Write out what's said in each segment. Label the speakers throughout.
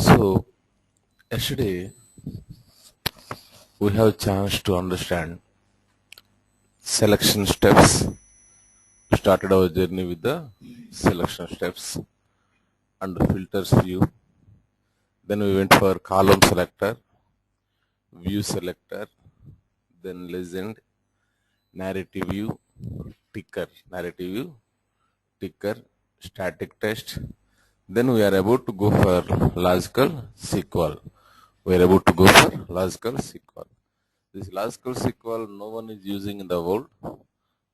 Speaker 1: So yesterday we have a chance to understand selection steps. We started our journey with the selection steps and the filters view. Then we went for column selector, view selector, then legend, narrative view, ticker, static test. Then we are about to go for logical sequel. We are about to go for logical sequel. This logical sequel no one is using in the world.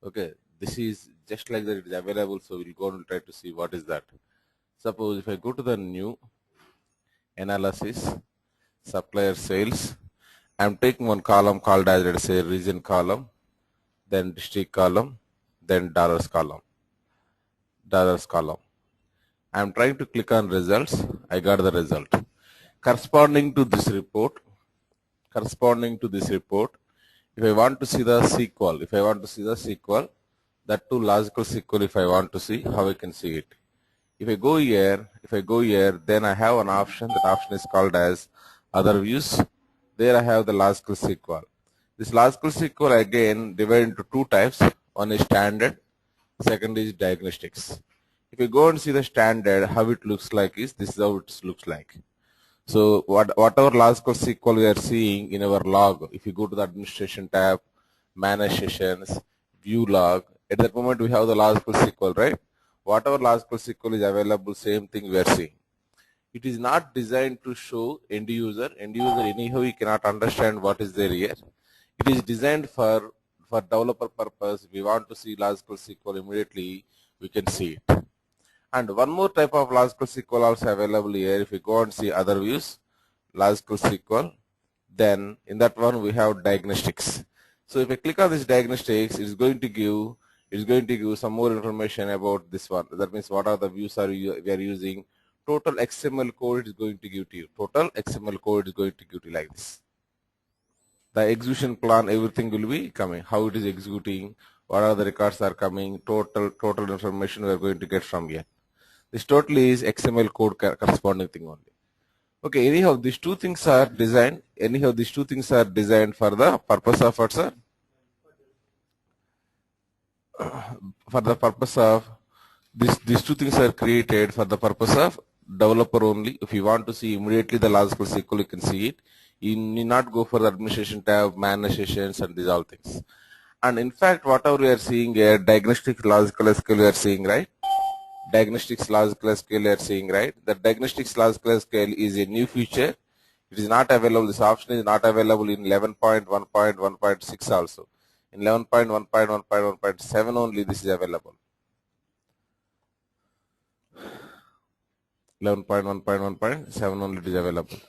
Speaker 1: Okay, this is just like that, it is available, so we'll go and try to see what is that. Suppose if I go to the new analysis, supplier sales, I'm taking one column called as, let's say, region column, then district column, then dollars column. I'm trying to click on results. I got the result. Corresponding to this report, if I want to see the sequel, that too logical sequel, if I want to see, how I can see it. If I go here, then I have an option. That option is called as other views. There I have the logical sequel. This logical sequel again divided into two types. One is standard, second is diagnostics. If you go and see the standard, how it looks like is, this is how it looks like. So whatever logical sequel we are seeing in our log, if you go to the administration tab, manage sessions, view log, at that moment we have the logical sequel, right? Whatever logical sequel is available, same thing we are seeing. It is not designed to show end user. Anyhow he cannot understand what is there here. It is designed for developer purpose. We want to see logical sequel immediately, we can see it. And one more type of logical sequel also available here. If we go and see other views, logical sequel, then in that one we have diagnostics. So if I click on this diagnostics, it is going to give some more information about this one. That means what are the views we are using. Total XML code is going to give to you. Like this. The execution plan, everything will be coming. How it is executing, what are the records are coming, total information we are going to get from here. This totally is XML code corresponding thing only. Okay, anyhow, these two things are designed. For the purpose of what, sir? For the purpose of these two things are created for the purpose of developer only. If you want to see immediately the logical SQL, you can see it. You need not go for the administration tab, manage sessions, and these all things. And in fact, whatever we are seeing here, diagnostic logical SQL we are seeing, right? Diagnostics logical SQL we are seeing, right? The diagnostics logical SQL is a new feature. It is not available. This option is not available in 11.1.1.6 also. In 11.1.1.1.7 only this is available. 11.1.1.7 only it is available.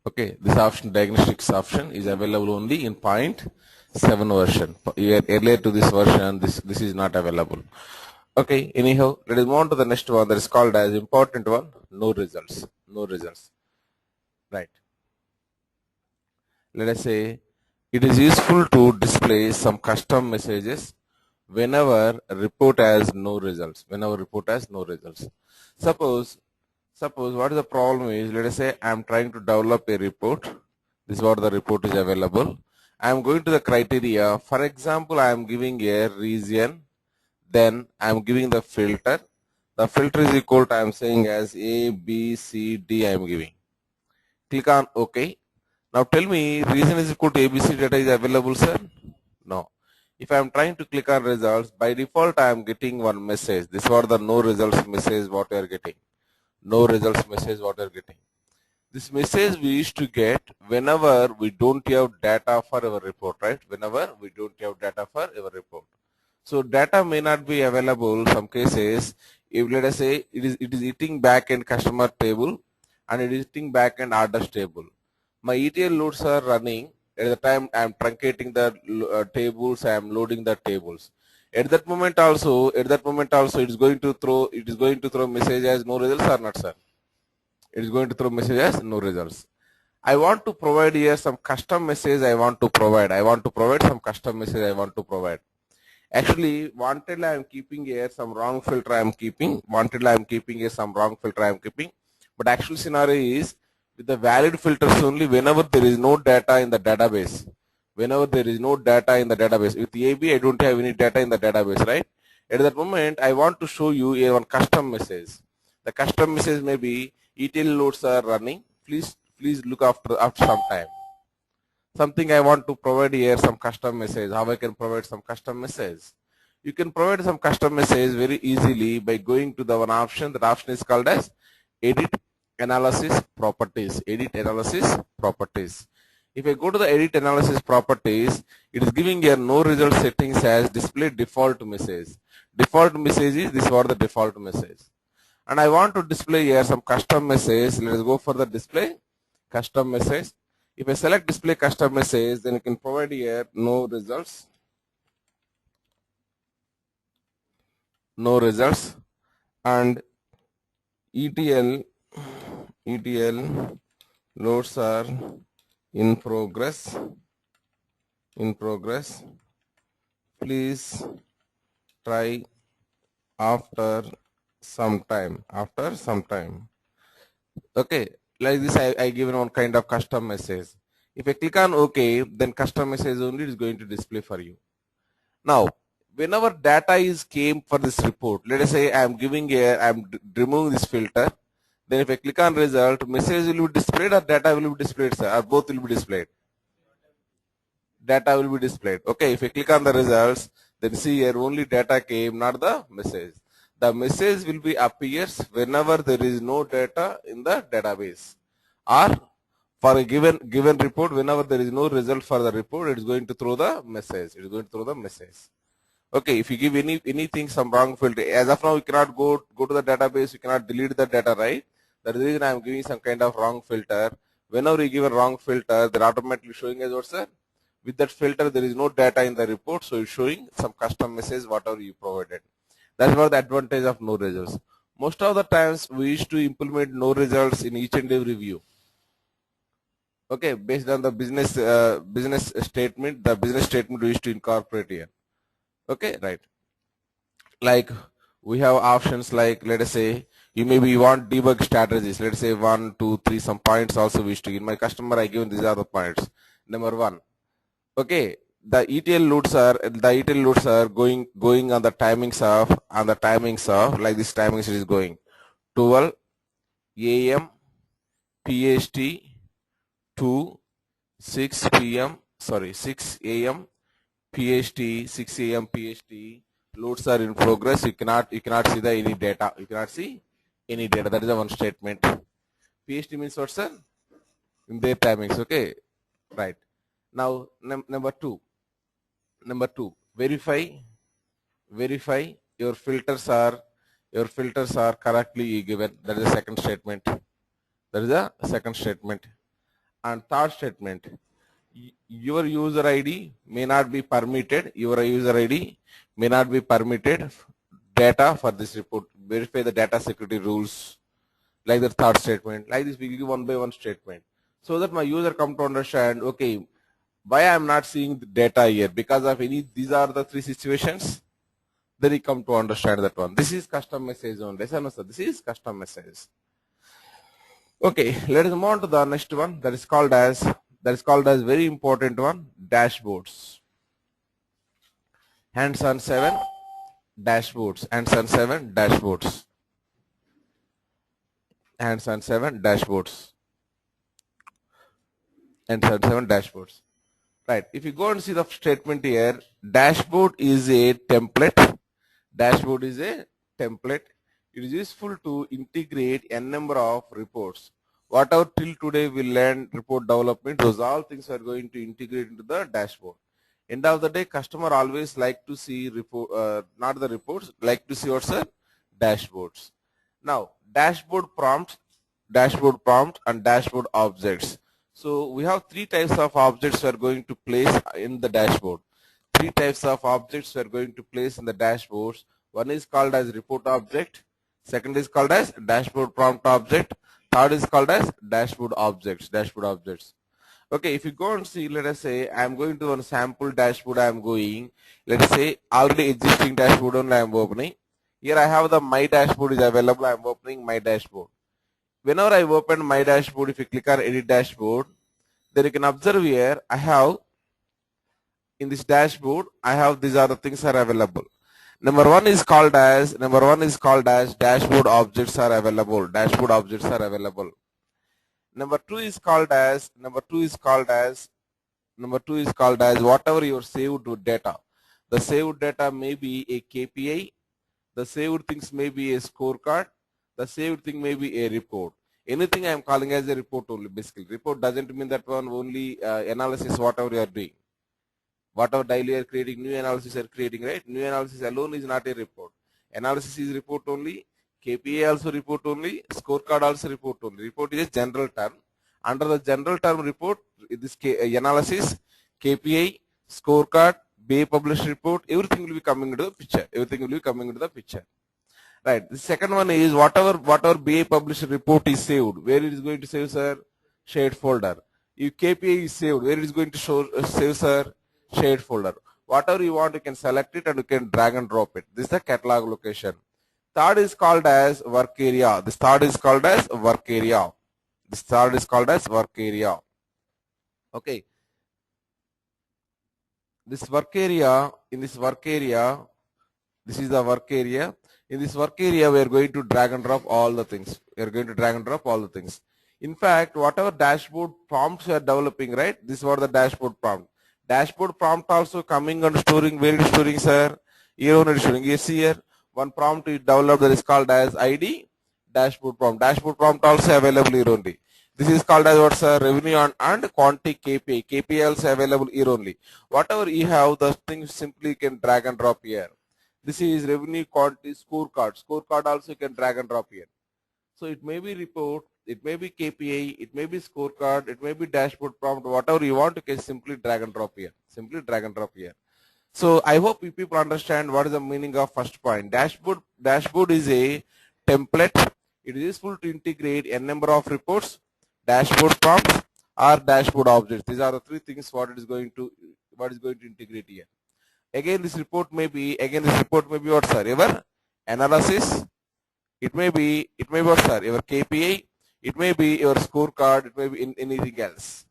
Speaker 1: Okay, this option, diagnostics option, is available only in 0.7 version. Earlier to this version, this is not available. Okay, anyhow, let us move on to the next one that is called as important one, no results. Right. Let us say it is useful to display some custom messages whenever a report has no results. Suppose what is the problem is, let us say I am trying to develop a report. This is what the report is available. I am going to the criteria. For example, I am giving a region. Then I am giving the filter. The filter is equal to, I am saying as A, B, C, D I am giving. Click on OK. Now tell me, region is equal to ABC data is available, sir? No. If I am trying to click on results, by default I am getting one message. This is what the no results message what we are getting. This message we used to get whenever we don't have data for our report, right? So data may not be available. Some cases, if let us say it is eating backend customer table and it is eating backend orders table. My ETL loads are running. At the time I am truncating the tables, I am loading the tables. At that moment also it is going to throw message as no results or not, sir? It is going to throw message as no results. I want to provide here some custom message I want to provide. I want to provide some custom message I want to provide. Actually, wanted I am keeping here some wrong filter I am keeping. Wanted I am keeping here some wrong filter I am keeping. But actual scenario is with the valid filters only whenever there is no data in the database. Whenever there is no data in the database. With AB, I don't have any data in the database, right? At that moment, I want to show you a one custom message. The custom message may be ETL loads are running. Please look after some time. Something I want to provide here some custom message. How I can provide some custom message? You can provide some custom message very easily by going to the one option. That option is called as edit analysis properties. Edit analysis properties. If I go to the edit analysis properties, it is giving here no result settings as display default message. Default message is this was the default message. And I want to display here some custom message. Let us go for the display custom message. If I select display custom message, then you can provide here no results. No results. And ETL loads are in progress. Please try after some time. Okay, like this I given one kind of custom message. If I click on OK, then custom message only is going to display for you. Now, whenever data is came for this report, let us say I am removing this filter. Then if I click on result, message will be displayed or data will be displayed, sir, or both will be displayed. Data will be displayed. Okay, if I click on the results, then see here only data came, not the message. The message will be appears whenever there is no data in the database, or for a given report, whenever there is no result for the report, it is going to throw the message. Okay, if you give anything some wrong filter, as of now you cannot go to the database, you cannot delete the data, right? That is the reason I am giving some kind of wrong filter. Whenever you give a wrong filter, they're automatically showing as what, sir? With that filter, there is no data in the report, so it's showing some custom message whatever you provided. That's what the advantage of no results. Most of the times we used to implement no results in each and every view. Okay, based on the business statement, the business statement we used to incorporate here. Okay, right. Like we have options like, let us say you want debug strategies. Let's say 1, 2, 3, some points also we used to. In my customer, I given these are the points. Number 1. Okay, the ETL loads are going on the timings of like this timings is going 12 a.m. PST to 6 p.m. 6 a.m. PST, 6 a.m. PST. Loads are in progress. You cannot see any data. That is the one statement. PST means what, sir? In their timings. Okay, right. Now number two, verify your filters are correctly given. That is the second statement. And third statement, your user ID may not be permitted. Data for this report. Verify the data security rules. Like the third statement. Like this, we give one by one statement, so that my user come to understand. Okay, why I am not seeing the data here? Because of these are the three situations. Then you come to understand that one. This is custom message only. This is custom message. Okay, let us move on to the next one. That is called as very important one, dashboards. Hands on 7 dashboards. Right. If you go and see the statement here, dashboard is a template. It is useful to integrate n number of reports. Whatever till today we learned report development, those all things are going to integrate into the dashboard. End of the day, customer always like to see not the reports, like to see what's the dashboards. Now, dashboard prompt, and dashboard objects. So we have 3 types of objects we are going to place in the dashboard. 3 types of objects we are going to place in the dashboards. One is called as report object. Second is called as dashboard prompt object. Third is called as dashboard objects. Dashboard objects. Okay, if you go and see, let us say I am going to one sample dashboard. I am going. Let us say already existing dashboard only I am opening. Here I have the my dashboard is available. I am opening my dashboard. Whenever I open my dashboard, if you click on edit dashboard, then you can observe here I have in this dashboard I have these are the things are available. Number one is called as dashboard objects are available. Dashboard objects are available. Number two is called as whatever your saved data. The saved data may be a KPI. The saved things may be a scorecard. The saved thing may be a report. Anything I am calling as a report only. Basically, report doesn't mean that one only analysis whatever you are doing. Whatever daily you are creating, new analysis you are creating, right? New analysis alone is not a report. Analysis is report only. KPI also report only. Scorecard also report only. Report is a general term. Under the general term report, this analysis, KPI, scorecard, BA published report, everything will be coming into the picture. Everything will be coming into the picture. Right. The second one is whatever BA published report is saved. Where it is going to save, sir? Shared folder. If KPI is saved, where it is going to save, sir? Shared folder. Whatever you want, you can select it and you can drag and drop it. This is the catalog location. Third is called as work area. This third is called as work area. This third is called as work area. Okay. This work area, this is the work area. In this work area, we are going to drag and drop all the things. In fact, whatever dashboard prompts you are developing, right? This is what the dashboard prompt. Dashboard prompt also coming and storing. Where it is storing, sir? Here only storing. Yes, here. One prompt is developed that is called as ID dashboard prompt. Dashboard prompt also available here only. This is called as what's revenue and quantity KPI. KPI also available here only. Whatever you have, the things simply can drag and drop here. This is revenue, quantity, scorecard. Scorecard also you can drag and drop here. So it may be report, it may be KPI, it may be scorecard, it may be dashboard prompt. Whatever you want, you can simply drag and drop here. So I hope you people understand what is the meaning of first point. Dashboard is a template. It is useful to integrate a number of reports, dashboard prompts, or dashboard objects. These are the three things what is going to integrate here. Again, this report may be what, sir? Your analysis. It may be what, sir? Your KPI. It may be your scorecard. It may be in anything else.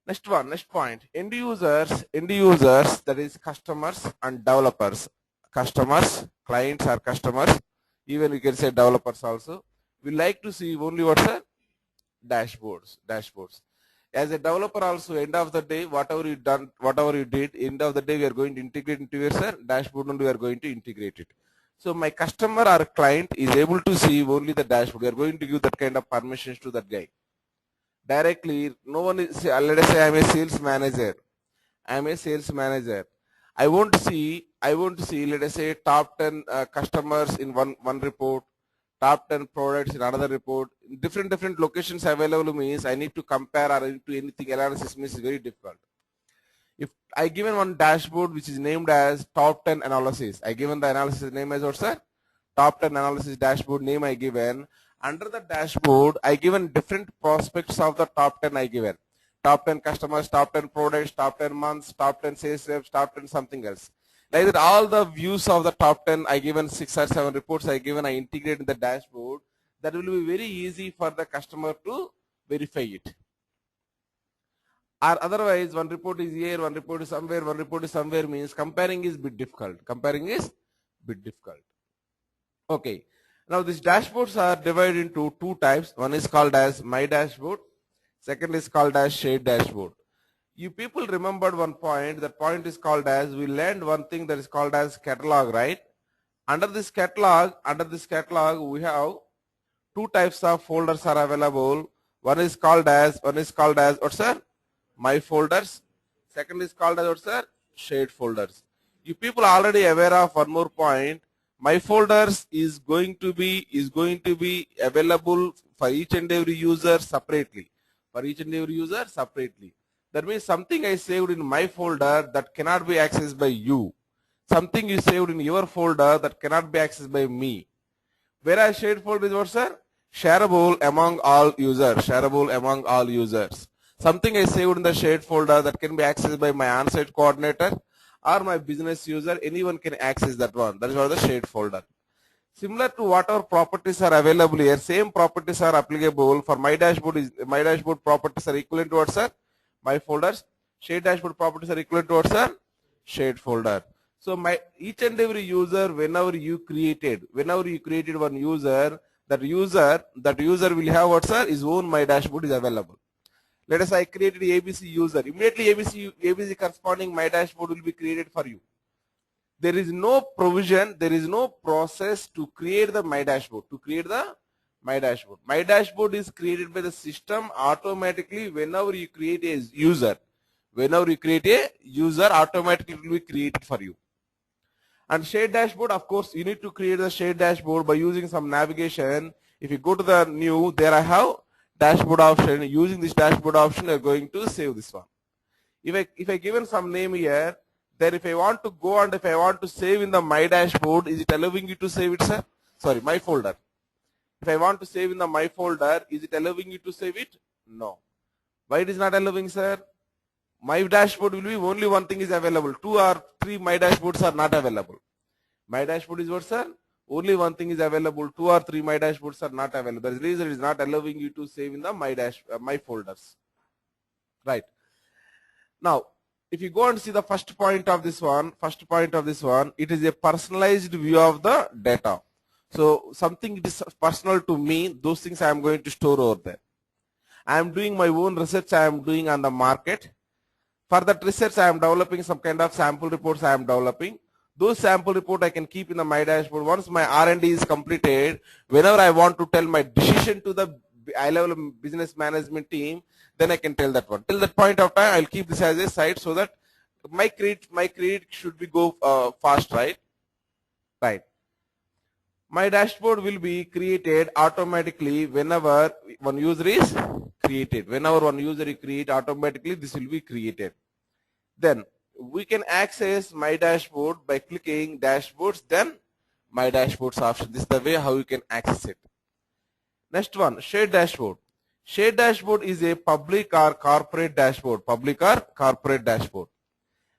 Speaker 1: Next point. End users, that is customers and developers. Customers, clients are customers. Even we can say developers also. We like to see only what, sir? Dashboards. As a developer also, end of the day, whatever you did, end of the day we are going to integrate into your, sir, dashboard and we are going to integrate it. So my customer or client is able to see only the dashboard. We are going to give that kind of permissions to that guy. Directly, no one is, let us say I am a sales manager. I want to see, let us say top 10 customers in one report, top 10 products in another report. Different locations available means I need to compare or into anything analysis means very difficult. If I given one dashboard which is named as top 10 analysis, I given the analysis name as what, sir? Top 10 analysis dashboard name I given. Under the dashboard, I given different prospects of the top 10 I given. Top 10 customers, top 10 products, top 10 months, top 10 sales reps, top 10 something else. Like that, all the views of the top 10, I given 6 or 7 reports I integrate in the dashboard. That will be very easy for the customer to verify it. Or otherwise, one report is here, one report is somewhere means comparing is bit difficult. Okay. Now these dashboards are divided into two types. One is called as my dashboard. Second is called as shared dashboard. You people remembered one point. That point is called as, we learned one thing that is called as catalog, right? Under this catalog, we have two types of folders are available. One is called as what, sir? My folders. Second is called as what, sir? Shared folders. You people are already aware of one more point. My folders is going to be available for each and every user separately. That means something I saved in my folder that cannot be accessed by you. Something you saved in your folder that cannot be accessed by me. Whereas shared folder is what, sir? Shareable among all users. Shareable among all users. Something I saved in the shared folder that can be accessed by my on-site coordinator or my business user. Anyone can access that one. That is what the shared folder. Similar to whatever properties are available here, same properties are applicable for my dashboard. My dashboard properties are equivalent towards sir, my folders. Shared dashboard properties are equivalent towards sir, shared folder. So my each and every user, whenever you created one user, that user will have what sir, his own my dashboard is available. Let us say I created ABC user. Immediately ABC corresponding my dashboard will be created for you. There is no provision, there is no process to create the my dashboard. My dashboard is created by the system automatically whenever you create a user. Whenever you create a user, automatically it will be created for you. And shared dashboard, of course, you need to create the shared dashboard by using some navigation. If you go to the new, there I have dashboard option. Using this dashboard option, you're going to save this one. If I given some name here, then if I want to go and if I want to save in the my dashboard, is it allowing you to save it, sir? Sorry, my folder. If I want to save in the my folder, is it allowing you to save it? No. Why it is not allowing, sir? My dashboard will be only one thing is available. 2 or 3 my dashboards are not available. My dashboard is what, sir? Only one thing is available. 2 or 3 my dashboards are not available. The reason it is not allowing you to save in the my folders. Right. Now, if you go and see the first point of this one, it is a personalized view of the data. So something is personal to me, those things I am going to store over there. I am doing my own research I am doing on the market. For that research I am developing some kind of sample reports I am developing. Those sample report I can keep in the my dashboard. Once my R&D is completed, whenever I want to tell my decision to the high-level business management team, then I can tell that one. Till that point of time, I'll keep this as a site so that my credit should be go fast, right? Right. My dashboard will be created automatically whenever one user is created. Whenever one user is created, automatically this will be created. Then we can access my dashboard by clicking dashboards, then my dashboards option. This is the way how you can access it. Next one, shared dashboard. Shared dashboard is a public or corporate dashboard.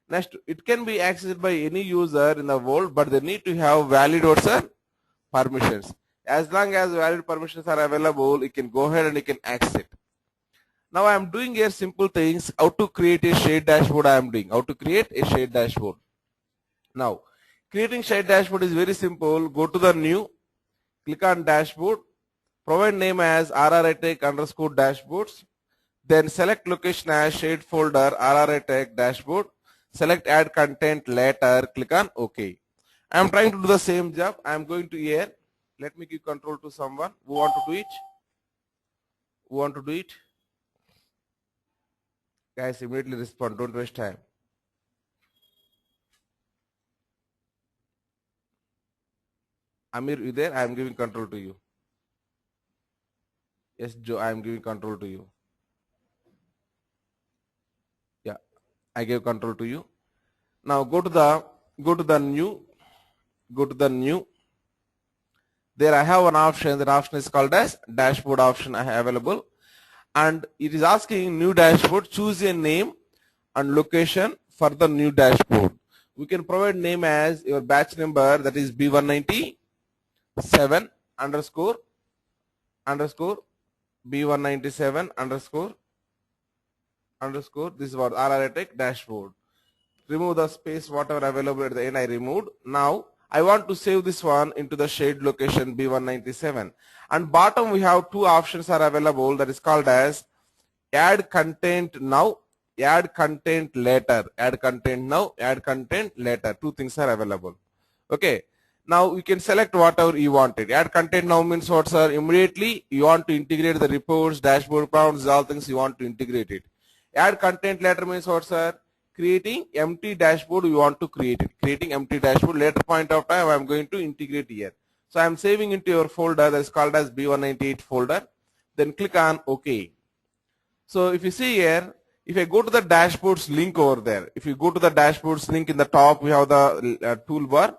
Speaker 1: Next, it can be accessed by any user in the world, but they need to have valid permissions. As long as valid permissions are available, you can go ahead and you can access it. Now I am doing here simple things. How to create a shared dashboard I am doing. How to create a shared dashboard. Now, creating shared dashboard is very simple. Go to the new, click on dashboard, provide name as RRITech _ dashboards, then select location as shared folder RRITech dashboard, select add content later, click on OK. I am trying to do the same job. I am going to here. Let me give control to someone who want to do it. Guys, immediately respond. Don't waste time. Amir, you there? I am giving control to you. Yes, Joe, I am giving control to you. Yeah, I gave control to you. Now go to the new. There I have an option. That option is called as dashboard option I have available. And it is asking new dashboard, choose a name and location for the new dashboard. We can provide name as your batch number, that is B197 underscore B197 underscore this is what RRITech dashboard. Remove the space whatever available at the end I removed. Now I want to save this one into the shared location B197. And bottom we have 2 options are available, that is called as add content now, add content later. Add content now, add content later. 2 things are available. Okay. Now you can select whatever you wanted. Add content now means what, sir? Immediately you want to integrate the reports, dashboard prompts, all things you want to integrate it. Add content later means what, sir? Creating empty dashboard you want to create it. Creating empty dashboard later point of time I am going to integrate here. So I am saving into your folder that is called as B198 folder. Then click on OK. So if you see here, if I go to the dashboards link over there, if you go to the dashboards link in the top, we have the toolbar.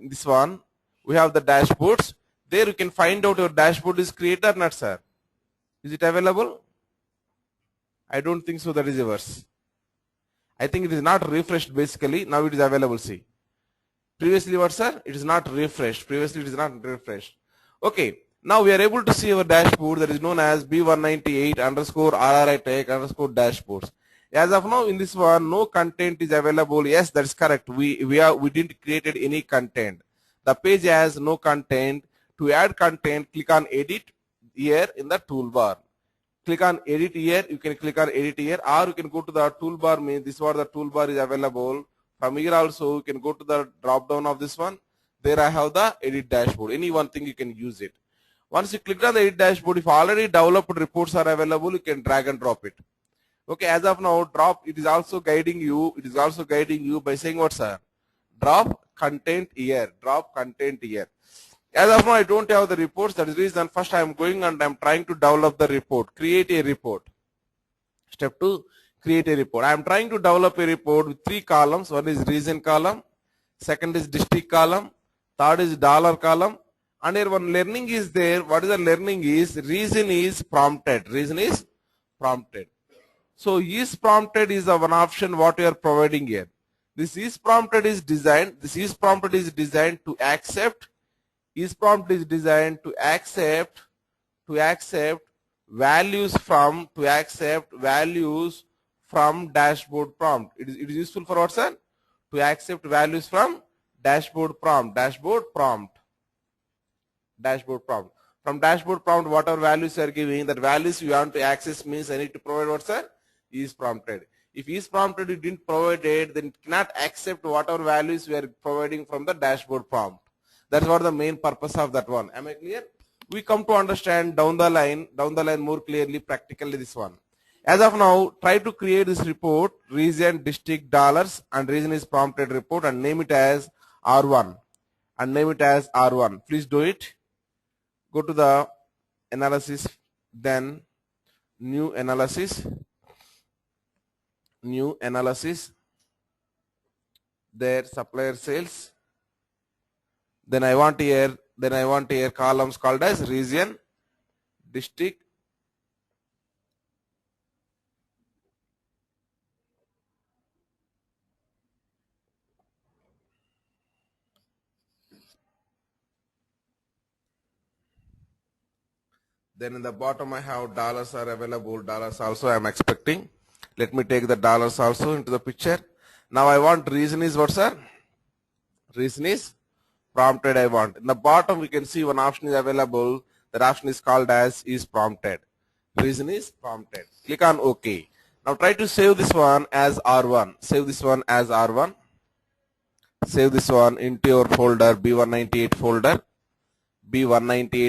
Speaker 1: This one, we have the dashboards. There you can find out your dashboard is created or not, sir. Is it available? I don't think so. That is yours. I think it is not refreshed basically. Now it is available. See. Previously what, sir? It is not refreshed. Previously it is not refreshed. Okay. Now we are able to see our dashboard that is known as B198 underscore RRI Tech underscore dashboards. As of now in this one, no content is available. Yes, that is correct. We didn't created any content. The page has no content. To add content, click on edit here in the toolbar. Click on edit here. You can click on edit here, or you can go to the toolbar. This is what the toolbar is available. From here also you can go to the drop down of this one. There I have the edit dashboard. Any one thing you can use it. Once you click on the edit dashboard, if already developed reports are available, you can drag and drop it. Okay, as of now, drop, it is also guiding you. It is also guiding you by saying what, sir? Drop content here. Drop content here. As of now, I don't have the reports. That is the reason first I am going and I am trying to develop the report. Create a report. Step 2, create a report. I am trying to develop a report with 3 columns. One is region column. Second is district column. Third is dollar column. And here one learning is there. What is the learning is? Region is prompted. Region is prompted. So is prompted is the one option what we are providing here. This is prompted is designed. This is prompted is designed to accept. Is prompt is designed to accept values from dashboard prompt. It is useful for what, sir? To accept values from dashboard prompt. From dashboard prompt, whatever values you are giving, that values you want to access means I need to provide what, sir? Is prompted. If is prompted you didn't provide it, then it cannot accept whatever values we are providing from the dashboard prompt. That's what the main purpose of that one. Am I clear? We come to understand down the line more clearly, practically this one. As of now, try to create this report, region, district, dollars, and region is prompted report, and name it as R1. Please do it. Go to the analysis, then new analysis, there supplier sales. Then I want here columns called as region, district, then in the bottom I have dollars are available. Dollars also I am expecting. Let me take the dollars also into the picture. Now I want region is what, sir? Region is prompted I want. In the bottom we can see one option is available. That option is called as is prompted. Region is prompted. Click on OK. Now try to save this one as R1. Save this one as R1. Save this one into your folder, B198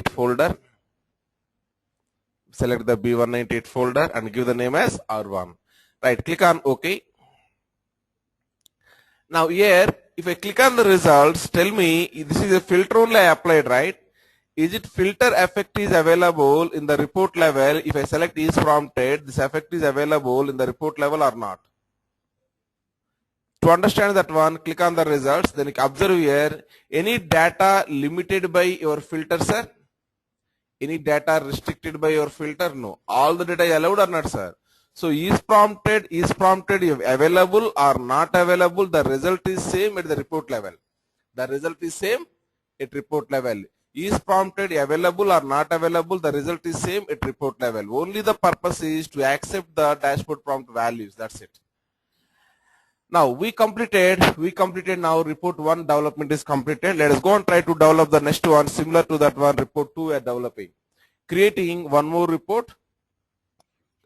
Speaker 1: folder. Select the B198 folder and give the name as R1. Right, click on OK. Now here, if I click on the results, tell me this is a filter only I applied, right? Is it filter effect is available in the report level? If I select is prompted, this effect is available in the report level or not? To understand that one, click on the results, then you observe here, any data limited by your filter, sir? Any data restricted by your filter? No. All the data allowed or not, sir? So is prompted available or not available, the result is same at the report level. The result is same at report level. Is prompted available or not available, the result is same at report level. Only the purpose is to accept the dashboard prompt values. That's it. Now we completed now report 1 development is completed. Let us go and try to develop the next one similar to that one, report 2 we are developing. Creating one more report.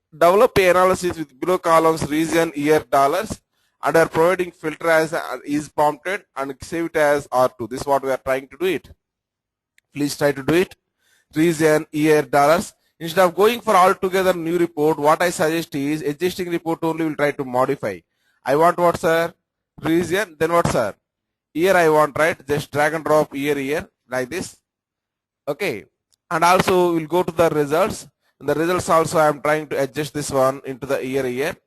Speaker 1: Develop a analysis with below columns region, year, dollars, and are providing filter as is prompted and save it as R2. This is what we are trying to do it. Please try to do it. Region, year, dollars. Instead of going for all together new report, what I suggest is existing report only will try to modify. I want what, sir? Region, then what, sir? Year I want, right? Just drag and drop year like this. Okay. And also we'll go to the results. In the results also I am trying to adjust this one into the year.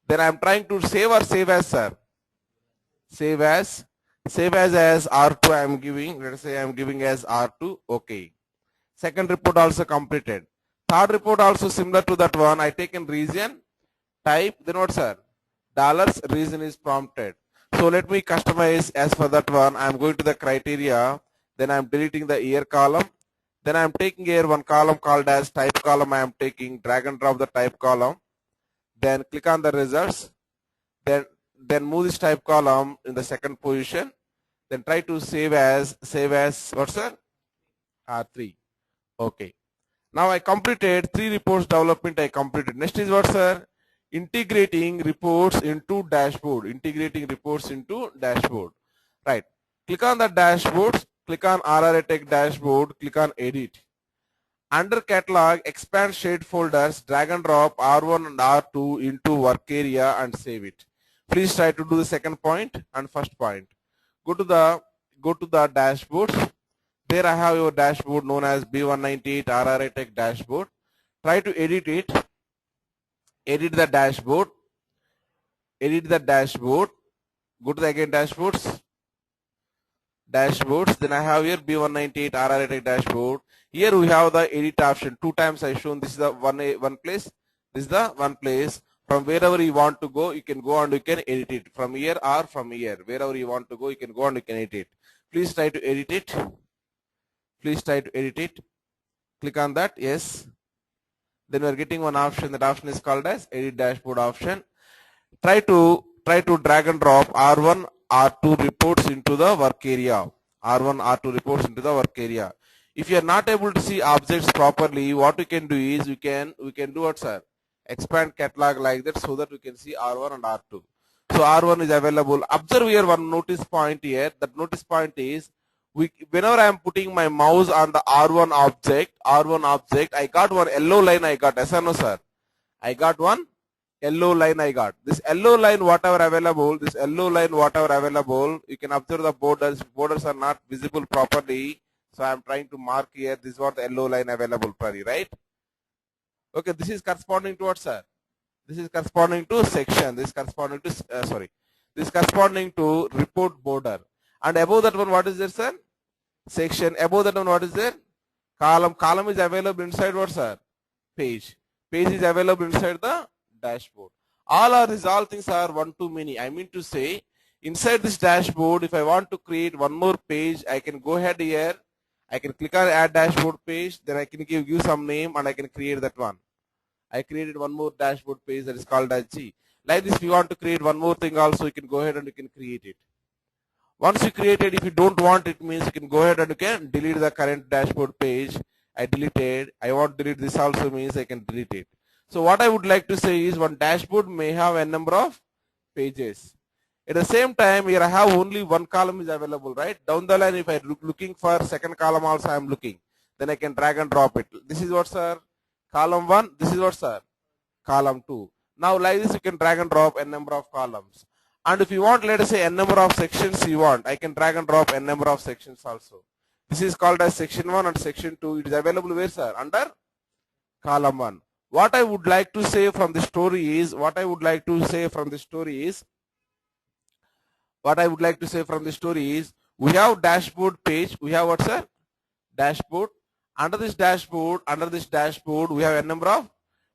Speaker 1: Then I am trying to save or save as, sir? Save as. Save as R2 I am giving. Let us say I am giving as R2. Okay. Second report also completed. Third report also similar to that one. I take in region, type, then what sir? Dollars, region is prompted. So let me customize as for that one. I am going to the criteria. Then I am deleting the year column. Then I am taking here one column called as type column. I am taking, drag and drop the type column. Then click on the results. Then move this type column in the second position. Then try to save as what sir? R3. Okay. Now I completed 3 reports development. I completed. Next is what sir? Integrating reports into dashboard. Integrating reports into dashboard. Right. Click on the dashboards. Click on RRA Tech dashboard. Click on edit. Under catalog, expand shared folders, drag and drop R1 and R2 into work area and save it. Please try to do the second point and first point. Go to the dashboards. There I have your dashboard known as B198 RRA Tech dashboard. Try to edit it. Edit the dashboard. Edit the dashboard. Go to the again dashboards. Dashboards. Then I have here B198 RRA Tech dashboard. Here we have the edit option. 2 times I shown. This is the one place. This is the one place. From wherever you want to go, you can go and you can edit it. From here or from here. Wherever you want to go, you can go and you can edit it. Please try to edit it. Please try to edit it. Click on that. Yes. Then we are getting one option. That option is called as edit dashboard option. Try to drag and drop R1, R2 reports into the work area. R1, R2 reports into the work area. If you are not able to see objects properly, what we can do is we can do what sir? Expand catalog like that so that we can see R1 and R2. So R1 is available. Observe here one notice point here. That notice point is whenever I am putting my mouse on the R1 object, I got one yellow line. I got yes or no sir? I got one yellow line. I got this yellow line whatever available. This yellow line whatever available. You can observe the borders. Borders are not visible properly. So I am trying to mark here. This is what the yellow line available for you, right? Okay, this is corresponding to what, sir? This is corresponding to section. This is corresponding to This is corresponding to report border. And above that one, what is there, sir? Section. Above that one, what is there? Column. Column is available inside what, sir? Page. Page is available inside the dashboard. All things are one to many. I mean to say, inside this dashboard, if I want to create one more page, I can go ahead here. I can click on add dashboard page. Then I can give some name and I can create that one. I created one more dashboard page that is called as G. Like this, if you want to create one more thing also, you can go ahead and you can create it. Once you create it, if you don't want it, means you can go ahead and you can delete the current dashboard page. I deleted. I want to delete this also means I can delete it. So what I would like to say is one dashboard may have a number of pages. At the same time, here I have only one column is available, right? Down the line, if I looking for second column also I am looking, then I can drag and drop it. This is what, sir? Column 1. This is what, sir? Column 2. Now like this, you can drag and drop a number of columns. And if you want, let us say, a number of sections you want, I can drag and drop a number of sections also. This is called as section 1 and section 2. It is available where, sir? Under column 1. What I would like to say from the story is, we have dashboard page. We have what, sir? Dashboard. Under this dashboard, we have a number of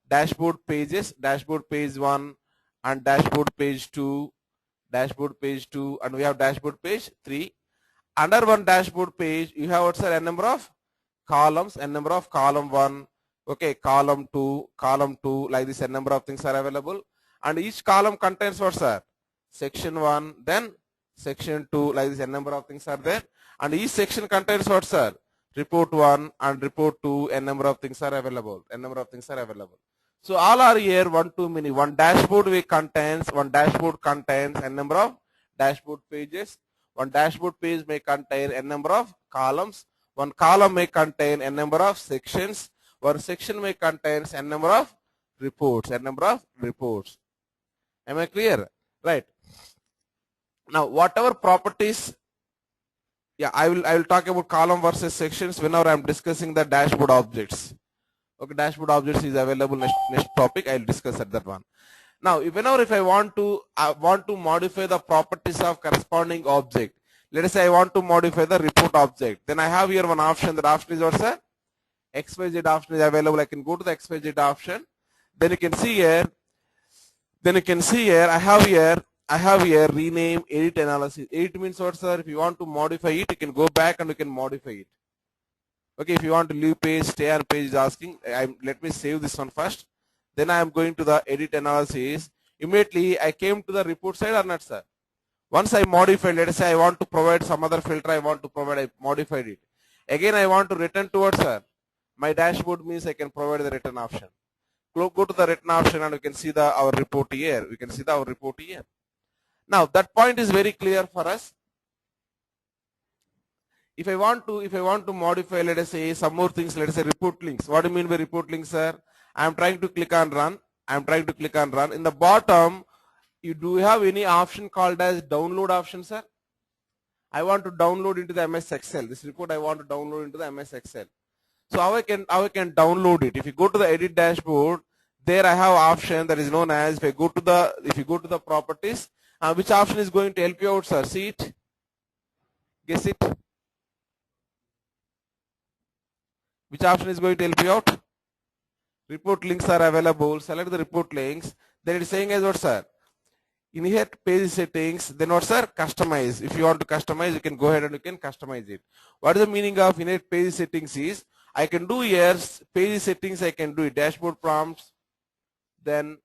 Speaker 1: dashboard pages. Dashboard page 1 and dashboard page 2. And we have dashboard page 3. Under one dashboard page, you have what, sir? A number of columns. A number of column 1. Okay, column 2. Like this, a number of things are available. And each column contains what, sir? Section 1, then section 2, like this, a number of things are there. And each section contains what, sir? Report 1 and report 2, a number of things are available. So all are here one to many. One dashboard contains a number of dashboard pages. One dashboard page may contain a number of columns. One column may contain a number of sections. One section may contain a number of reports. Am I clear? Right. Now, whatever properties, I will talk about column versus sections whenever I am discussing the dashboard objects. Okay, dashboard objects is available next topic. I will discuss at that one. Now, if I want to modify the properties of corresponding object, Let us say I want to modify the report object. Then I have here one option. That option is what, sir? XYZ option is available. I can go to the XYZ option. Then you can see here. I have here rename, edit, analysis. Edit means what, sir? If you want to modify it, you can go back and you can modify it. Okay, if you want to leave page, stay on page is asking. Let me save this one first. Then I am going to the edit analysis. Immediately I came to the report side or not, sir? Once I modified, let us say I want to provide some other filter I modified it. Again I want to return towards, sir, my dashboard, means I can provide the return option. Go to the return option and we can see our report here. We can see our report here. Now that point is very clear for us. If I want to modify, let us say some more things, let us say report links. What do you mean by report links, sir? I am trying to click on run. In the bottom, do you have any option called as download option, sir? I want to download into the MS Excel. This report I want to download into the MS Excel. So how I can download it? If you go to the edit dashboard, there I have option that is known as, if you go to the properties, which option is going to help you out, sir? See it? Guess it? Which option is going to help you out? Report links are available. Select the report links. Then it is saying as what, sir? Inherit page settings. Then what, sir? Customize. If you want to customize, you can go ahead and you can customize it. What is the meaning of inherit page settings is, I can do here page settings, I can do it. Dashboard prompts. Then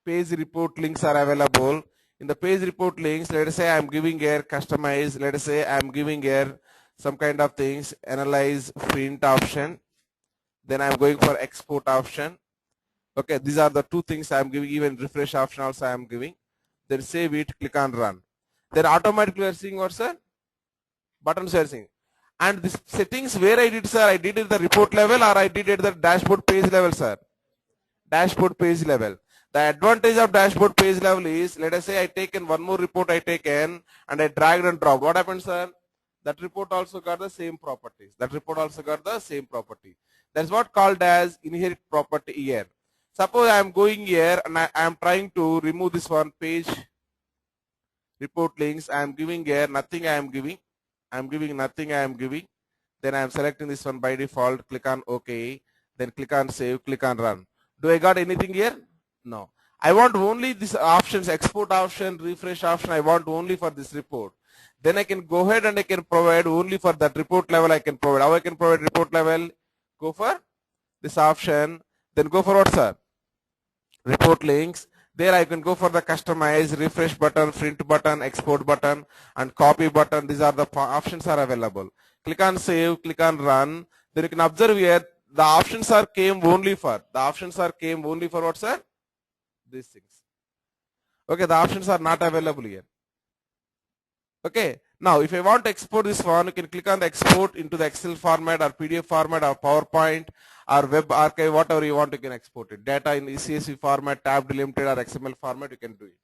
Speaker 1: page report links are available. In the page report links, let us say I am giving here customize. Let us say I am giving here some kind of things, analyze, print option. Then I am going for export option. Okay, these are the two things I am giving. Even refresh option also I am giving. Then save it, click on run. Then automatically we are seeing what, sir? Buttons we are seeing. And this settings where I did, sir? I did it at the report level or I did it at the dashboard page level, sir? Dashboard page level. The advantage of dashboard page level is, let us say I taken one more report I taken and I dragged and dropped. What happens, sir? That report also got the same properties. That's what called as inherit property here. Suppose I am going here and I am trying to remove this one page report links. I am giving here nothing I am giving. Then I am selecting this one by default. Click on OK. Then click on save. Click on run. Do I got anything here? No. I want only these options, export option, refresh option. I want only for this report. Then I can go ahead and I can provide only for that report level. I can provide. How I can provide report level? Go for this option. Then go for what, sir? Report links. There I can go for the customize, refresh button, print button, export button, and copy button. These are the options are available. Click on save, click on run. Then you can observe here the options are came only for what, sir? These things. Okay, the options are not available here. Okay, now if I want to export this one, you can click on the export into the Excel format or PDF format or PowerPoint or web archive, whatever you want, you can export it. Data in CSV format, tab delimited or XML format, you can do it.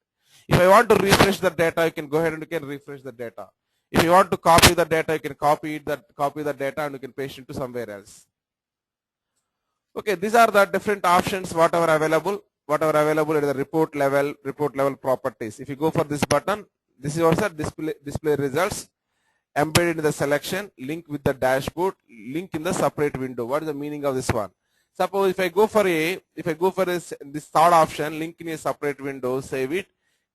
Speaker 1: If I want to refresh the data, you can go ahead and you can refresh the data. If you want to copy the data, you can copy the data and you can paste it to somewhere else. Okay, these are the different options, whatever available at the report level properties. If you go for this button, this is also display results, embedded in the selection, link with the dashboard, link in the separate window. What is the meaning of this one? Suppose if I go for this third option, link in a separate window, save it,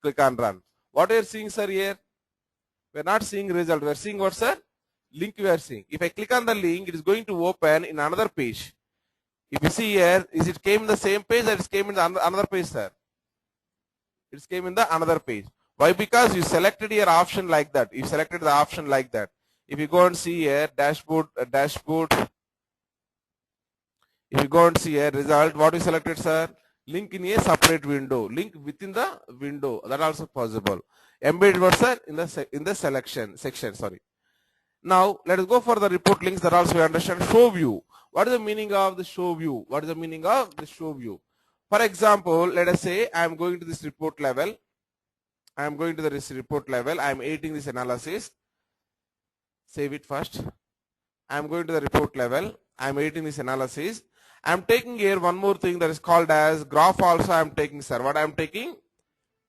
Speaker 1: click on run. What are you seeing, sir, here? We are not seeing result. We are seeing what, sir? Link we are seeing. If I click on the link, it is going to open in another page. If you see here, is it came in the same page or it came in the another page, sir? It came in the another page. Why? Because you selected your option like that. You selected the option like that. If you go and see here, dashboard. If you go and see here, result, what you selected, sir? Link in a separate window. Link within the window. That also possible. Embedded what, sir? In the section. Sorry. Now let us go for the report links. That also we understand. Show view. What is the meaning of the show view? For example, let us say I am going to this report level. I am editing this analysis. Save it first. I am going to the report level. I am editing this analysis. I am taking here one more thing that is called as graph also I am taking, sir. What I am taking?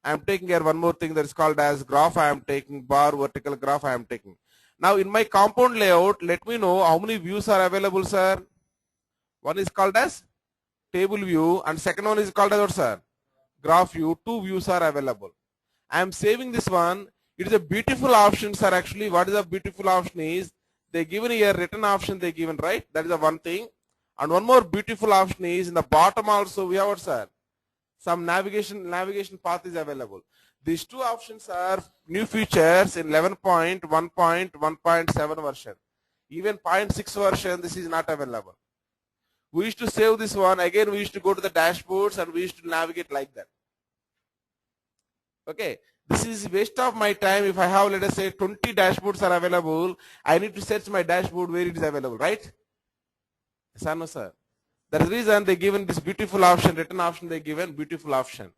Speaker 1: I am taking here one more thing that is called as graph. I am taking bar, vertical graph I am taking. Now in my compound layout, let me know how many views are available, sir. One is called as table view and second one is called as what, sir? Graph view. Two views are available. I am saving this one. It is a beautiful option, sir. Actually, what is a beautiful option is they given here written option they given, right? That is the one thing. And one more beautiful option is in the bottom also we have what, sir? Some navigation path is available. These two options are new features in 11.1.1.7 version. Even 0.6 version, this is not available. We used to save this one. Again, we used to go to the dashboards and we used to navigate like that. Okay. This is waste of my time. If I have, let us say, 20 dashboards are available, I need to search my dashboard where it is available, right? Yes or no, sir? That is the reason they given this beautiful option, written option they given, beautiful option.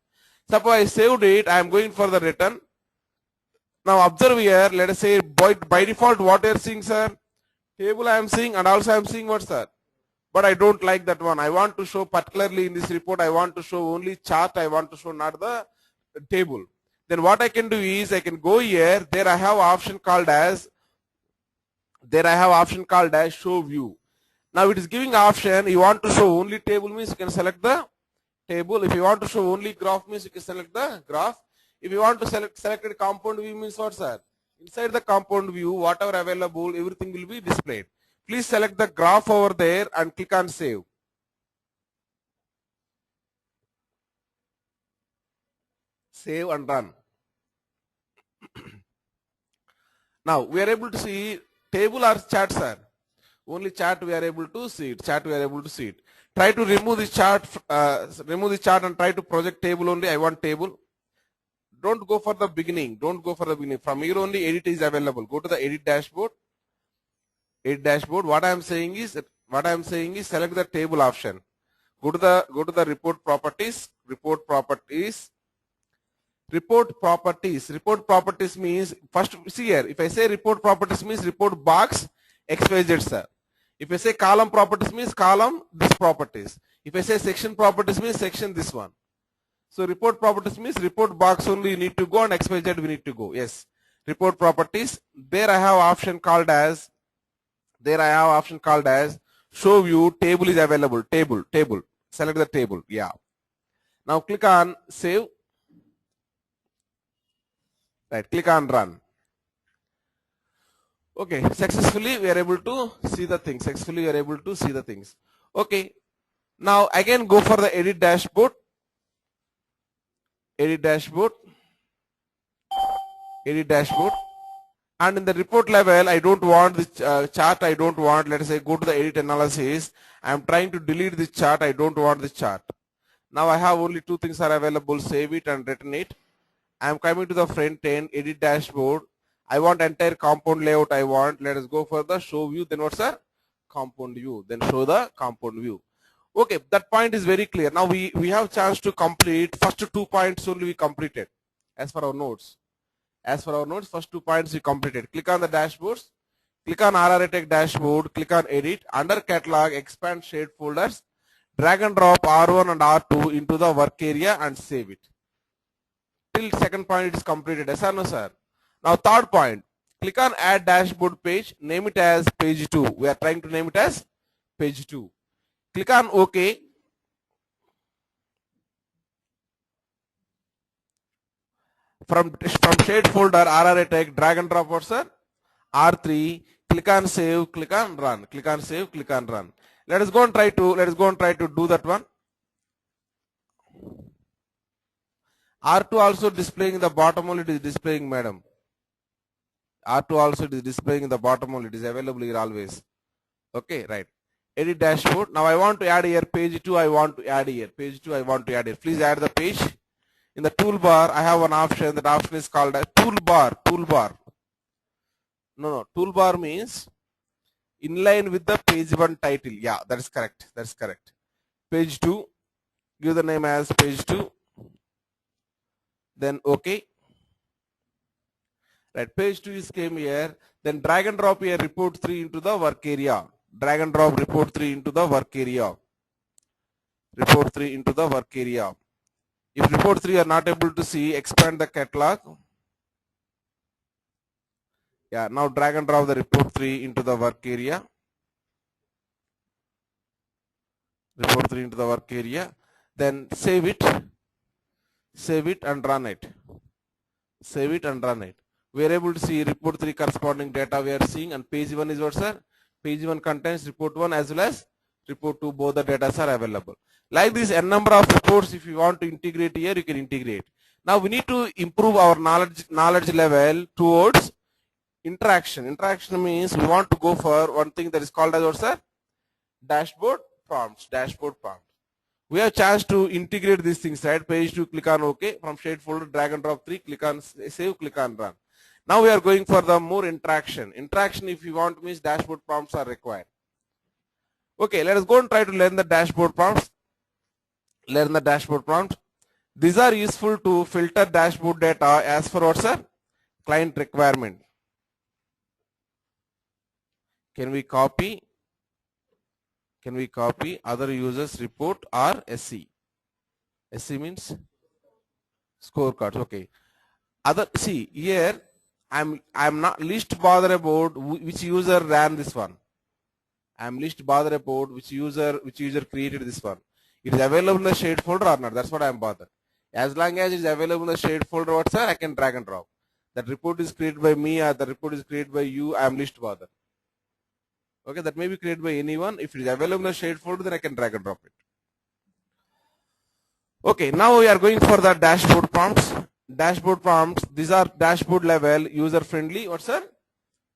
Speaker 1: Suppose I saved it, I am going for the return. Now observe here, let us say by default what you are seeing, sir? Table I am seeing and also I am seeing what, sir? But I don't like that one. I want to show particularly in this report, I want to show only chart, I want to show not the table. Then what I can do is I can go here, there I have option called as show view. Now it is giving option, you want to show only table means you can select the table. If you want to show only graph means you can select the graph. If you want to select compound view means what, sir? Inside the compound view, whatever available, everything will be displayed. Please select the graph over there and click on save. Save and run. Now we are able to see table or chart, sir. Only chart we are able to see it. Chart we are able to see it. Try to remove the chart. And try to project table only. I want table. Don't go for the beginning. Don't go for the beginning. From here only edit is available. Go to the edit dashboard. Edit dashboard. What I am saying is select the table option. Go to the report properties. Report properties. Report properties. Report properties means first see here. If I say report properties means report box XYZ, sir. If I say column properties means column this properties. If I say section properties means section this one. So report properties means report box only you need to go and XYZ we need to go. Yes. Report properties. There I have option called as show view. Table is available. Table. Select the table. Yeah. Now click on save. Right. Click on run. Okay, successfully we are able to see the things. Okay, now again go for the edit dashboard. And in the report level, I don't want this chart. I don't want. Let us say go to the edit analysis. I am trying to delete this chart. I don't want this chart. Now I have only two things are available: save it and return it. I am coming to the front end, edit dashboard. I want entire compound layout. I want. Let us go for the show view. Then what's the compound view? Then show the compound view. Okay, that point is very clear. Now we have chance to complete first 2 points only we completed as for our notes. First 2 points we completed. Click on the dashboards. Click on RRA Tech dashboard. Click on edit. Under catalog, expand shared folders. Drag and drop R1 and R2 into the work area and save it. Till second point it is completed. Yes or no, sir? Now third point, click on add dashboard page, name it as page 2. We are trying to name it as page 2. Click on OK. From shared folder RRA Tech, drag and drop what, sir? R3, click on save, click on run. Click on save, click on run. Let us go and try to do that one. R2 also displaying in the bottom only, it is displaying, madam. R2 also it is displaying in the bottom only, it is available here always. Okay, right. Edit dashboard. Now I want to add here page 2, I want to add here. Page 2, I want to add here. Please add the page. In the toolbar, I have an option. That option is called as toolbar. No. Toolbar means in line with the page 1 title. Yeah, that is correct. Page 2. Give the name as page 2. Then OK. Right, page 2 is came here. Then drag and drop here report 3 into the work area. Drag and drop report 3 into the work area. If report 3 are not able to see, expand the catalog. Yeah, now drag and drop the report 3 into the work area. Report 3 into the work area. Then save it and run it. Save it and run it. We are able to see report 3 corresponding data we are seeing, and page 1 is what, sir? Page 1 contains report 1 as well as report 2. Both the data are available. Like this, n number of reports, if you want to integrate here, you can integrate. Now we need to improve our knowledge level towards interaction. Interaction means we want to go for one thing that is called as what, sir? Dashboard prompts. Dashboard prompts. We have chance to integrate these things, right? Page 2, click on OK. From shade folder, drag and drop 3, click on save, click on run. Now we are going for the more interaction. Interaction, if you want, means dashboard prompts are required. Okay, let us go and try to learn the dashboard prompts. Learn the dashboard prompts. These are useful to filter dashboard data as per what, sir? Client requirement. Can we copy other users report or SC? SC means scorecards. Okay. See here, I'm not least bothered about which user ran this one. I'm least bothered about which user created this one. It is available in the shade folder or not. That's what I'm bothered. As long as it is available in the shade folder, what, sir? I can drag and drop. That report is created by me or the report is created by you. I'm least bothered. Okay, that may be created by anyone. If it is available in the shade folder, then I can drag and drop it. Okay, now we are going for the dashboard prompts. Dashboard prompts, these are dashboard level user friendly, what, sir?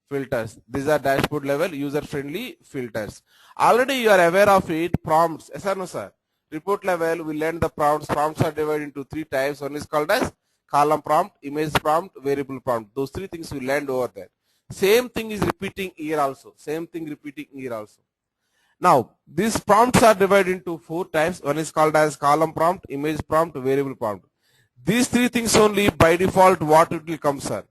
Speaker 1: Filters. These are dashboard level user friendly filters. Already you are aware of it. Prompts, yes or no, sir? Report level, we learned the prompts. Prompts are divided into 3 types. One is called as column prompt, image prompt, variable prompt. Those 3 things we learned over there. Same thing is repeating here also. Now, these prompts are divided into 4 types. One is called as column prompt, image prompt, variable prompt. These 3 things only by default what it will come, sir.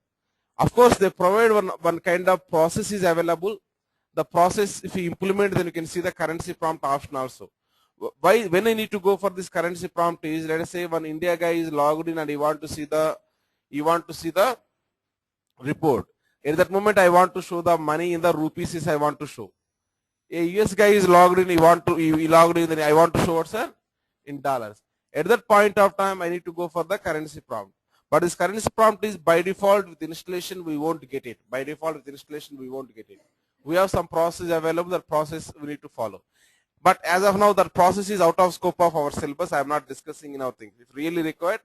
Speaker 1: Of course, they provide one kind of process is available. The process, if you implement, then you can see the currency prompt option also. When I need to go for this currency prompt is, let us say one India guy is logged in and he want to see the report. At that moment, I want to show the money in the rupees. I want to show. A US guy is logged in. He logged in. Then I want to show what, sir? In dollars. At that point of time, I need to go for the currency prompt. But this currency prompt is by default with installation. We won't get it. By default with installation, we won't get it. We have some process available. That process we need to follow. But as of now, that process is out of scope of our syllabus. I am not discussing in our things. If really required,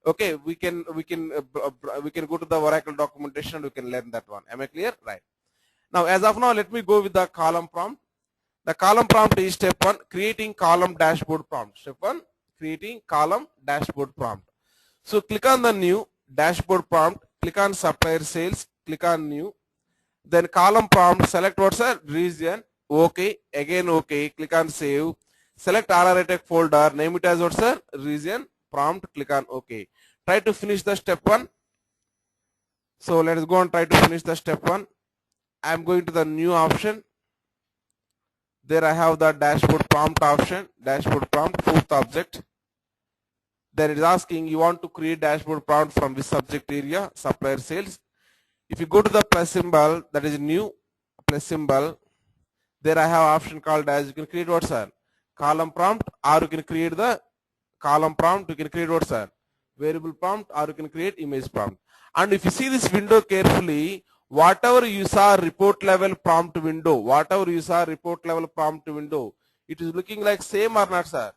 Speaker 1: okay, we can go to the Oracle documentation and we can learn that one. Am I clear? Right. Now, as of now, let me go with the column prompt. The column prompt is step 1, creating column dashboard prompt. Step 1, creating column dashboard prompt. So click on the new dashboard prompt, click on supplier sales, click on new. Then column prompt, select what's a region, OK, again OK, click on save. Select RRA folder, name it as what's a region, prompt, click on OK. Try to finish the step 1. So let us go and try to finish the step 1. I am going to the new option. There I have the dashboard prompt option, dashboard prompt, 4th object. Then it is asking you want to create dashboard prompt from which subject area, supplier sales. If you go to the plus symbol, that is new, plus symbol, there I have option called as you can create what, sir? Column prompt, or you can create the column prompt, you can create what, sir? Variable prompt, or you can create image prompt. And if you see this window carefully, whatever you saw report level prompt window, it is looking like same or not, sir?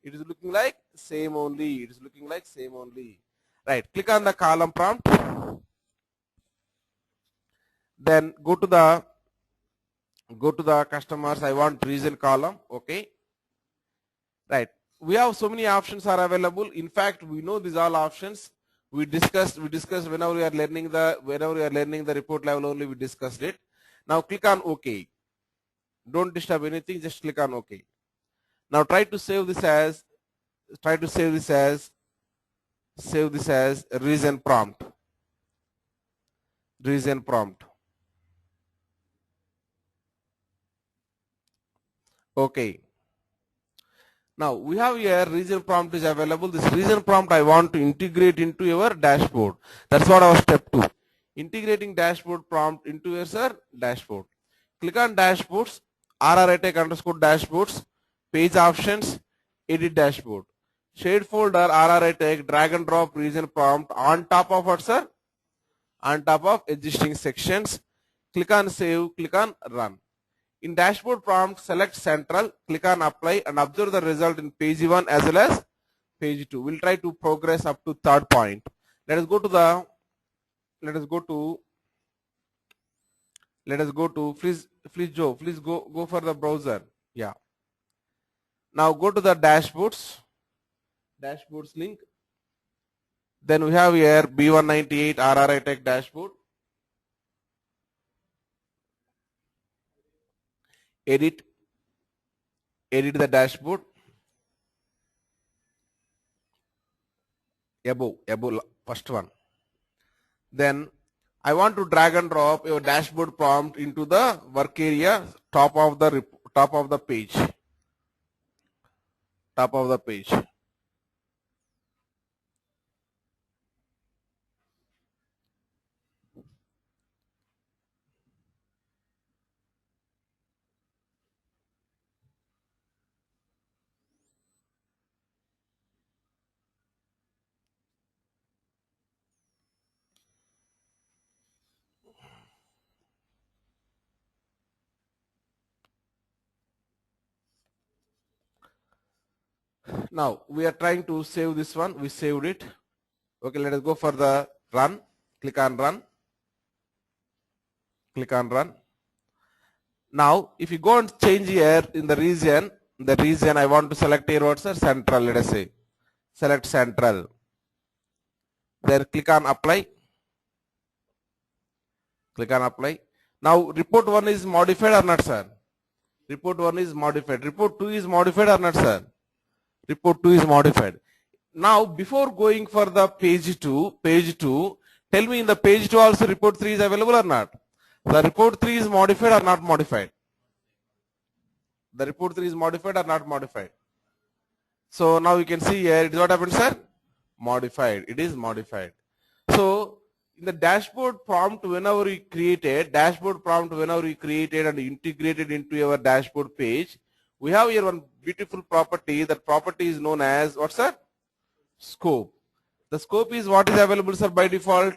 Speaker 1: It is looking like same only. Right. Click on the column prompt. Then go to the customers. I want region column. Okay. Right. We have so many options are available. In fact, we know these all options. We discussed whenever we are learning the report level only, we discussed it. Now click on OK. Don't disturb anything, just click on OK. Now try to save this as region prompt. Okay. Now we have here region prompt is available. This region prompt I want to integrate into your dashboard. That's what our step 2. Integrating dashboard prompt into your dashboard. Click on dashboards, RRITech underscore dashboards, page options, edit dashboard. Shade folder RRITech, drag and drop region prompt on top of what, sir? On top of existing sections. Click on save, click on run. In dashboard prompt, select central, click on apply and observe the result in page 1 as well as page 2. We'll try to progress up to third point. Let us go to please Joe, please go for the browser. Yeah. Now go to the dashboards link. Then we have here B198 RRITech dashboard. Edit the dashboard. Above first one. Then I want to drag and drop your dashboard prompt into the work area top of the page. Top of the page. Now we are trying to save this one. We saved it. Okay, let us go for the run. Click on run. Click on run. Now if you go and change here in the region I want to select here what's central, let us say. Select central. Then click on apply. Click on apply. Now report 1 is modified or not, sir? Report 1 is modified. Report 2 is modified or not, sir? Report 2 is modified. Now before going for the page 2, tell me in the page 2 also report 3 is available or not? The report 3 is modified or not modified? The report 3 is modified or not modified? So now you can see here it is what happened, sir? Modified. It is modified. So in the dashboard prompt whenever we created and integrated into your dashboard page, we have here one beautiful property. That property is known as what, sir? Scope. The scope is what is available, sir, by default?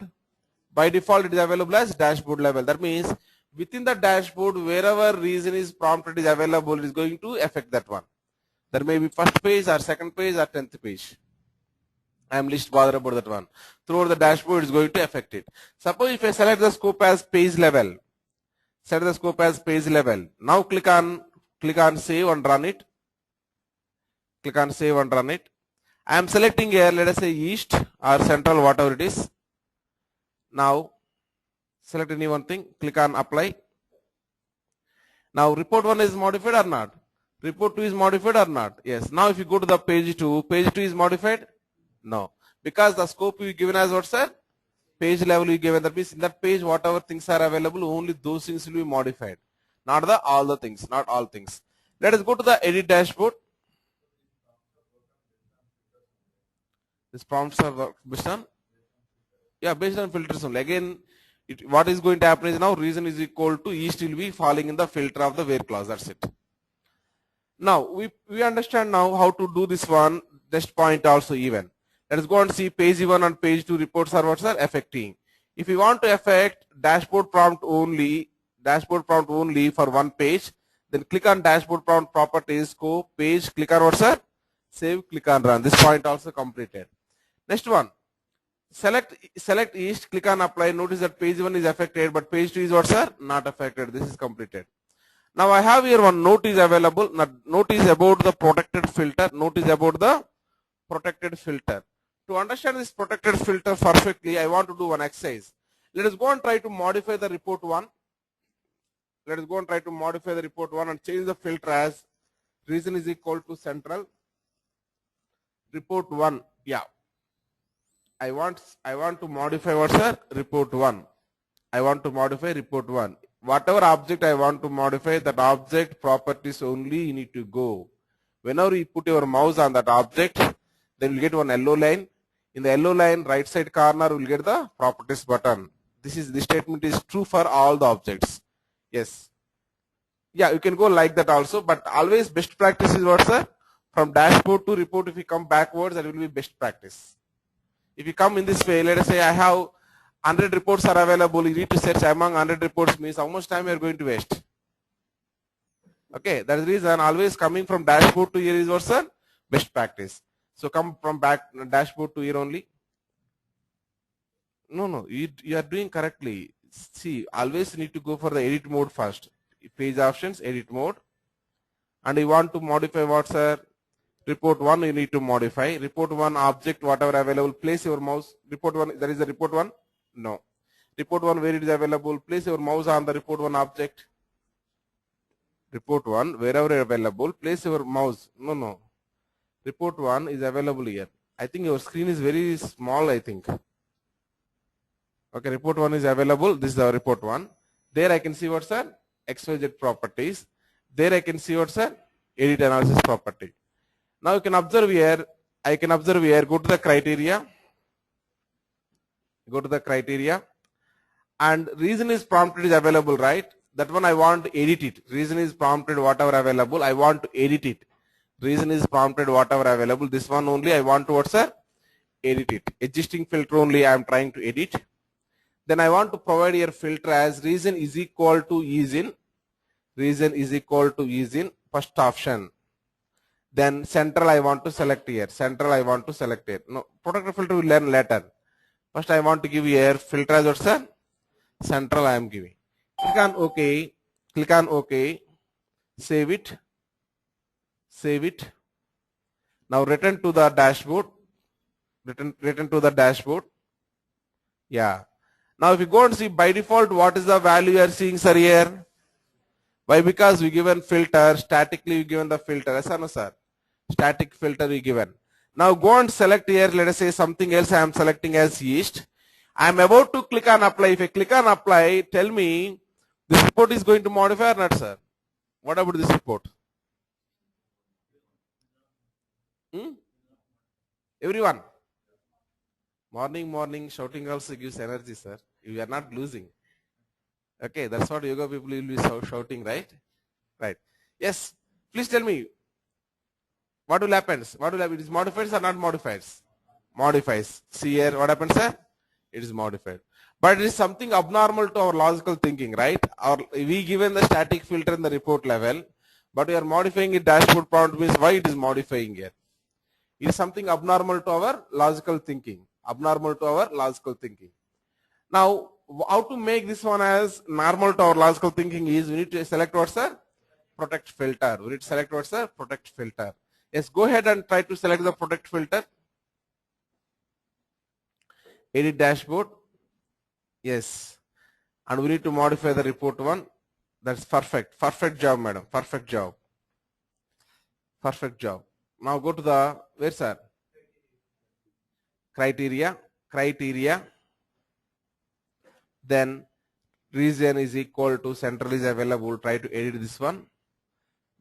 Speaker 1: By default it is available as dashboard level. That means within the dashboard wherever region is prompted is available, it is going to affect that one. There may be first page or second page or 10th page. I am least bothered about that one. Throughout the dashboard it is going to affect it. Suppose if I select the scope as page level. Set the scope as page level. Now click on save and run it. Click on save and run it. I am selecting here, let us say east or central, whatever it is. Now select any one thing, click on apply. Now report 1 is modified or not? Report 2 is modified or not? Yes. Now if you go to the page 2 is modified? No. Because the scope you given as what, sir? Page level you given. That means in that page whatever things are available, only those things will be modified. Not all the things, not all things. Let us go to the edit dashboard. These prompts are based on? Yeah, based on filters only. Again, what is going to happen is now region is equal to east will be falling in the filter of the where clause. That's it. Now, we understand now how to do this one, next point also even. Let us go and see page 1 and page 2 reports are what are affecting. If you want to affect dashboard prompt only for one page, then click on dashboard prompt properties, scope, page, click on what, sir? Save, click on run. This point also completed. Next one. Select east, click on apply. Notice that page 1 is affected, but page 2 is what, sir? Not affected. This is completed. Now I have here one note is available. Note is about the protected filter. Note is about the protected filter. To understand this protected filter perfectly, I want to do one exercise. Let us go and try to modify the report 1. Let us go and try to modify the report 1 and change the filter as region is equal to central. Report 1. Yeah. I want to modify what, sir? Report 1. I want to modify report 1. Whatever object I want to modify, that object properties only you need to go. Whenever you put your mouse on that object, then you get one yellow line. In the yellow line, right side corner will get the properties button. This statement is true for all the objects. Yes. Yeah, you can go like that also, but always best practice is what, sir? From dashboard to report, if you come backwards, that will be best practice. If you come in this way, let us say I have 100 reports are available, you need to search among 100 reports, means how much time you are going to waste. Okay, that is the reason always coming from dashboard to here is what, sir? Best practice. So come from back dashboard to here only. No, you are doing correctly. See, always need to go for the edit mode first. Page options, edit mode. And you want to modify what, sir? Report 1 you need to modify. Report 1 object, whatever available, place your mouse. Report 1, there is a report 1? No. Report 1 where it is available, place your mouse on the report 1 object. Report 1, wherever available, place your mouse. No. Report 1 is available here. I think your screen is very small, I think. Okay, report 1 is available. This is our report 1. There I can see what's sir? XYZ properties. There I can see what's sir? Edit analysis property. Now you can observe here. I can observe here. Go to the criteria. Go to the criteria. And reason is prompted is available, right? That one I want to edit it. Reason is prompted whatever available. I want to edit it. Reason is prompted whatever available. This one only I want to what, sir? Edit it. Existing filter only I am trying to edit. Then I want to provide here filter as reason is equal to is in. Reason is equal to is in. First option. Then central I want to select here. Central I want to select here. No, protector filter we will learn later. First I want to give here filter as what, sir? Central I am giving. Click on OK. Click on OK. Save it. Save it. Now return to the dashboard. Return to the dashboard. Yeah. Now if you go and see by default what is the value you are seeing, sir, here? Why? Because we given filter, statically we given the filter. Yes or no, sir? Static filter we given. Now go and select here, let us say something else I am selecting as yeast. I am about to click on apply. If I click on apply, tell me this report is going to modify or not, sir? What about this report? Everyone. Morning, shouting also gives energy, sir. You are not losing. Okay, that's what yoga people will be shouting, right? Right. Yes. Please tell me, what will happen? What will happen? It is modified or not modified? Modifies. See here, what happens, sir? It is modified. But it is something abnormal to our logical thinking, right? We given the static filter in the report level, but we are modifying it dashboard prompt means why it is modifying here. It is something abnormal to our logical thinking. Abnormal to our logical thinking. Now, how to make this one as normal to our logical thinking is we need to select what, sir? Protect filter. We need to select what, sir? Protect filter. Yes, go ahead and try to select the protect filter. Edit dashboard. Yes. And we need to modify the report one. That's perfect. Perfect job, madam. Perfect job. Perfect job. Now go to the, where, sir? Criteria. Criteria. Then region is equal to central is available. Try to edit this one.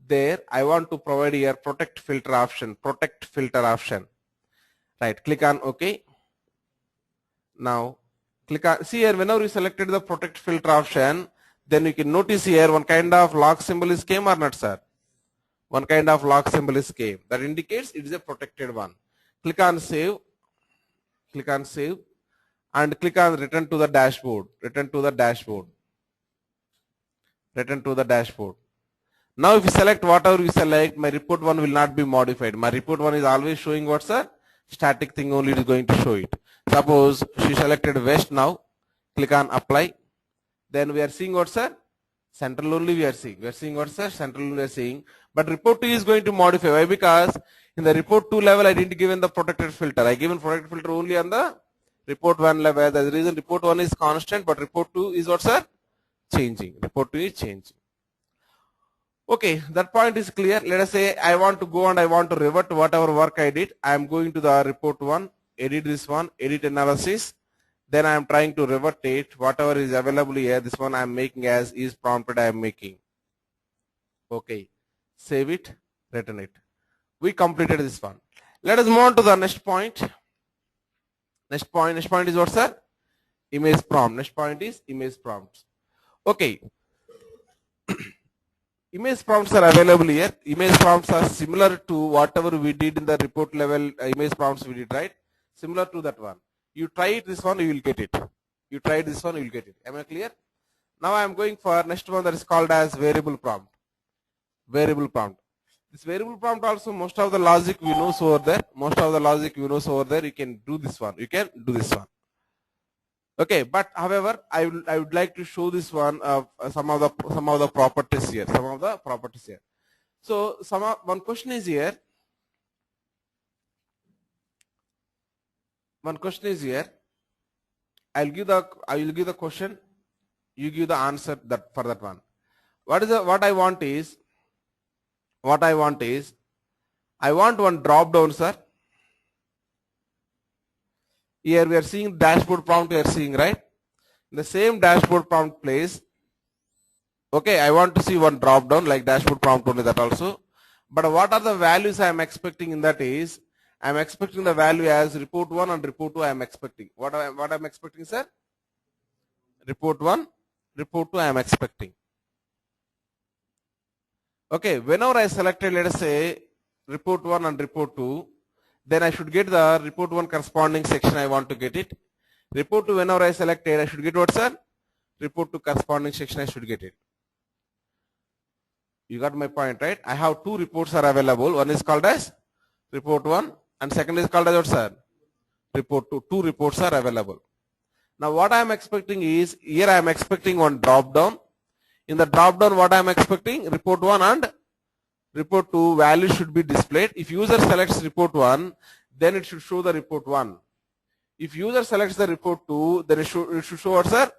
Speaker 1: There I want to provide here protect filter option. Protect filter option. Right. Click on OK. Now click on, see here, whenever you selected the protect filter option, then you can notice here one kind of lock symbol is came or not, sir? One kind of lock symbol is came. That indicates it is a protected one. Click on save. Click on save. And click on return to the dashboard. Return to the dashboard. Return to the dashboard. Now if you select whatever you select, my report one will not be modified. My report one is always showing what, sir? Static thing only is going to show it. Suppose she selected west now. Click on apply. Then we are seeing what, sir? Central only we are seeing. We are seeing what, sir? Central only we are seeing. But report 2 is going to modify. Why? Because in the report 2 level I didn't give in the protected filter. I given protected filter only on the report 1 level. That's the reason report 1 is constant, but report 2 is what, sir? Changing. Report 2 is changing. Okay, that point is clear. Let us say I want to go and I want to revert whatever work I did. I am going to the report 1, edit this one, edit analysis. Then I am trying to revert it. Whatever is available here, this one I am making as is prompted I am making. Okay, save it, return it. We completed this one. Let us move on to the next point. Next point is what, sir? Image prompt. Next point is image prompts. Okay. Image prompts are available here. Image prompts are similar to whatever we did in the report level image prompts we did, right? Similar to that one. You try this one, you will get it. You try this one, you will get it. Am I clear? Now I am going for next one that is called as variable prompt. Variable prompt. This variable prompt also, most of the logic we know over there. Most of the logic we know over there. You can do this one. You can do this one. Okay, but however, I would like to show this one some of the properties here. Some of the properties here. So one question is here. One question is here. I will give the question. You give the answer that for that one. What I want is I want one drop down, sir. Here we are seeing dashboard prompt, we are seeing, right? The same dashboard prompt place. Okay, I want to see one drop down like dashboard prompt only, that also. But what are the values I am expecting in that is, I am expecting the value as report 1 and report 2 I am expecting. What I am expecting, sir? Report 1, report 2 I am expecting. Okay, whenever I selected, let us say, report 1 and report 2, then I should get the report 1 corresponding section I want to get it. Report 2, whenever I selected, I should get what, sir? Report 2 corresponding section I should get it. You got my point, right? I have two reports are available. One is called as report 1 and second is called as what, sir? Report 2. Two reports are available. Now what I am expecting is, here I am expecting one drop down. In the drop down, what I am expecting? Report 1 and report 2 value should be displayed. If user selects report 1, then it should show the report 1. If user selects the report 2, then it should show what, sir?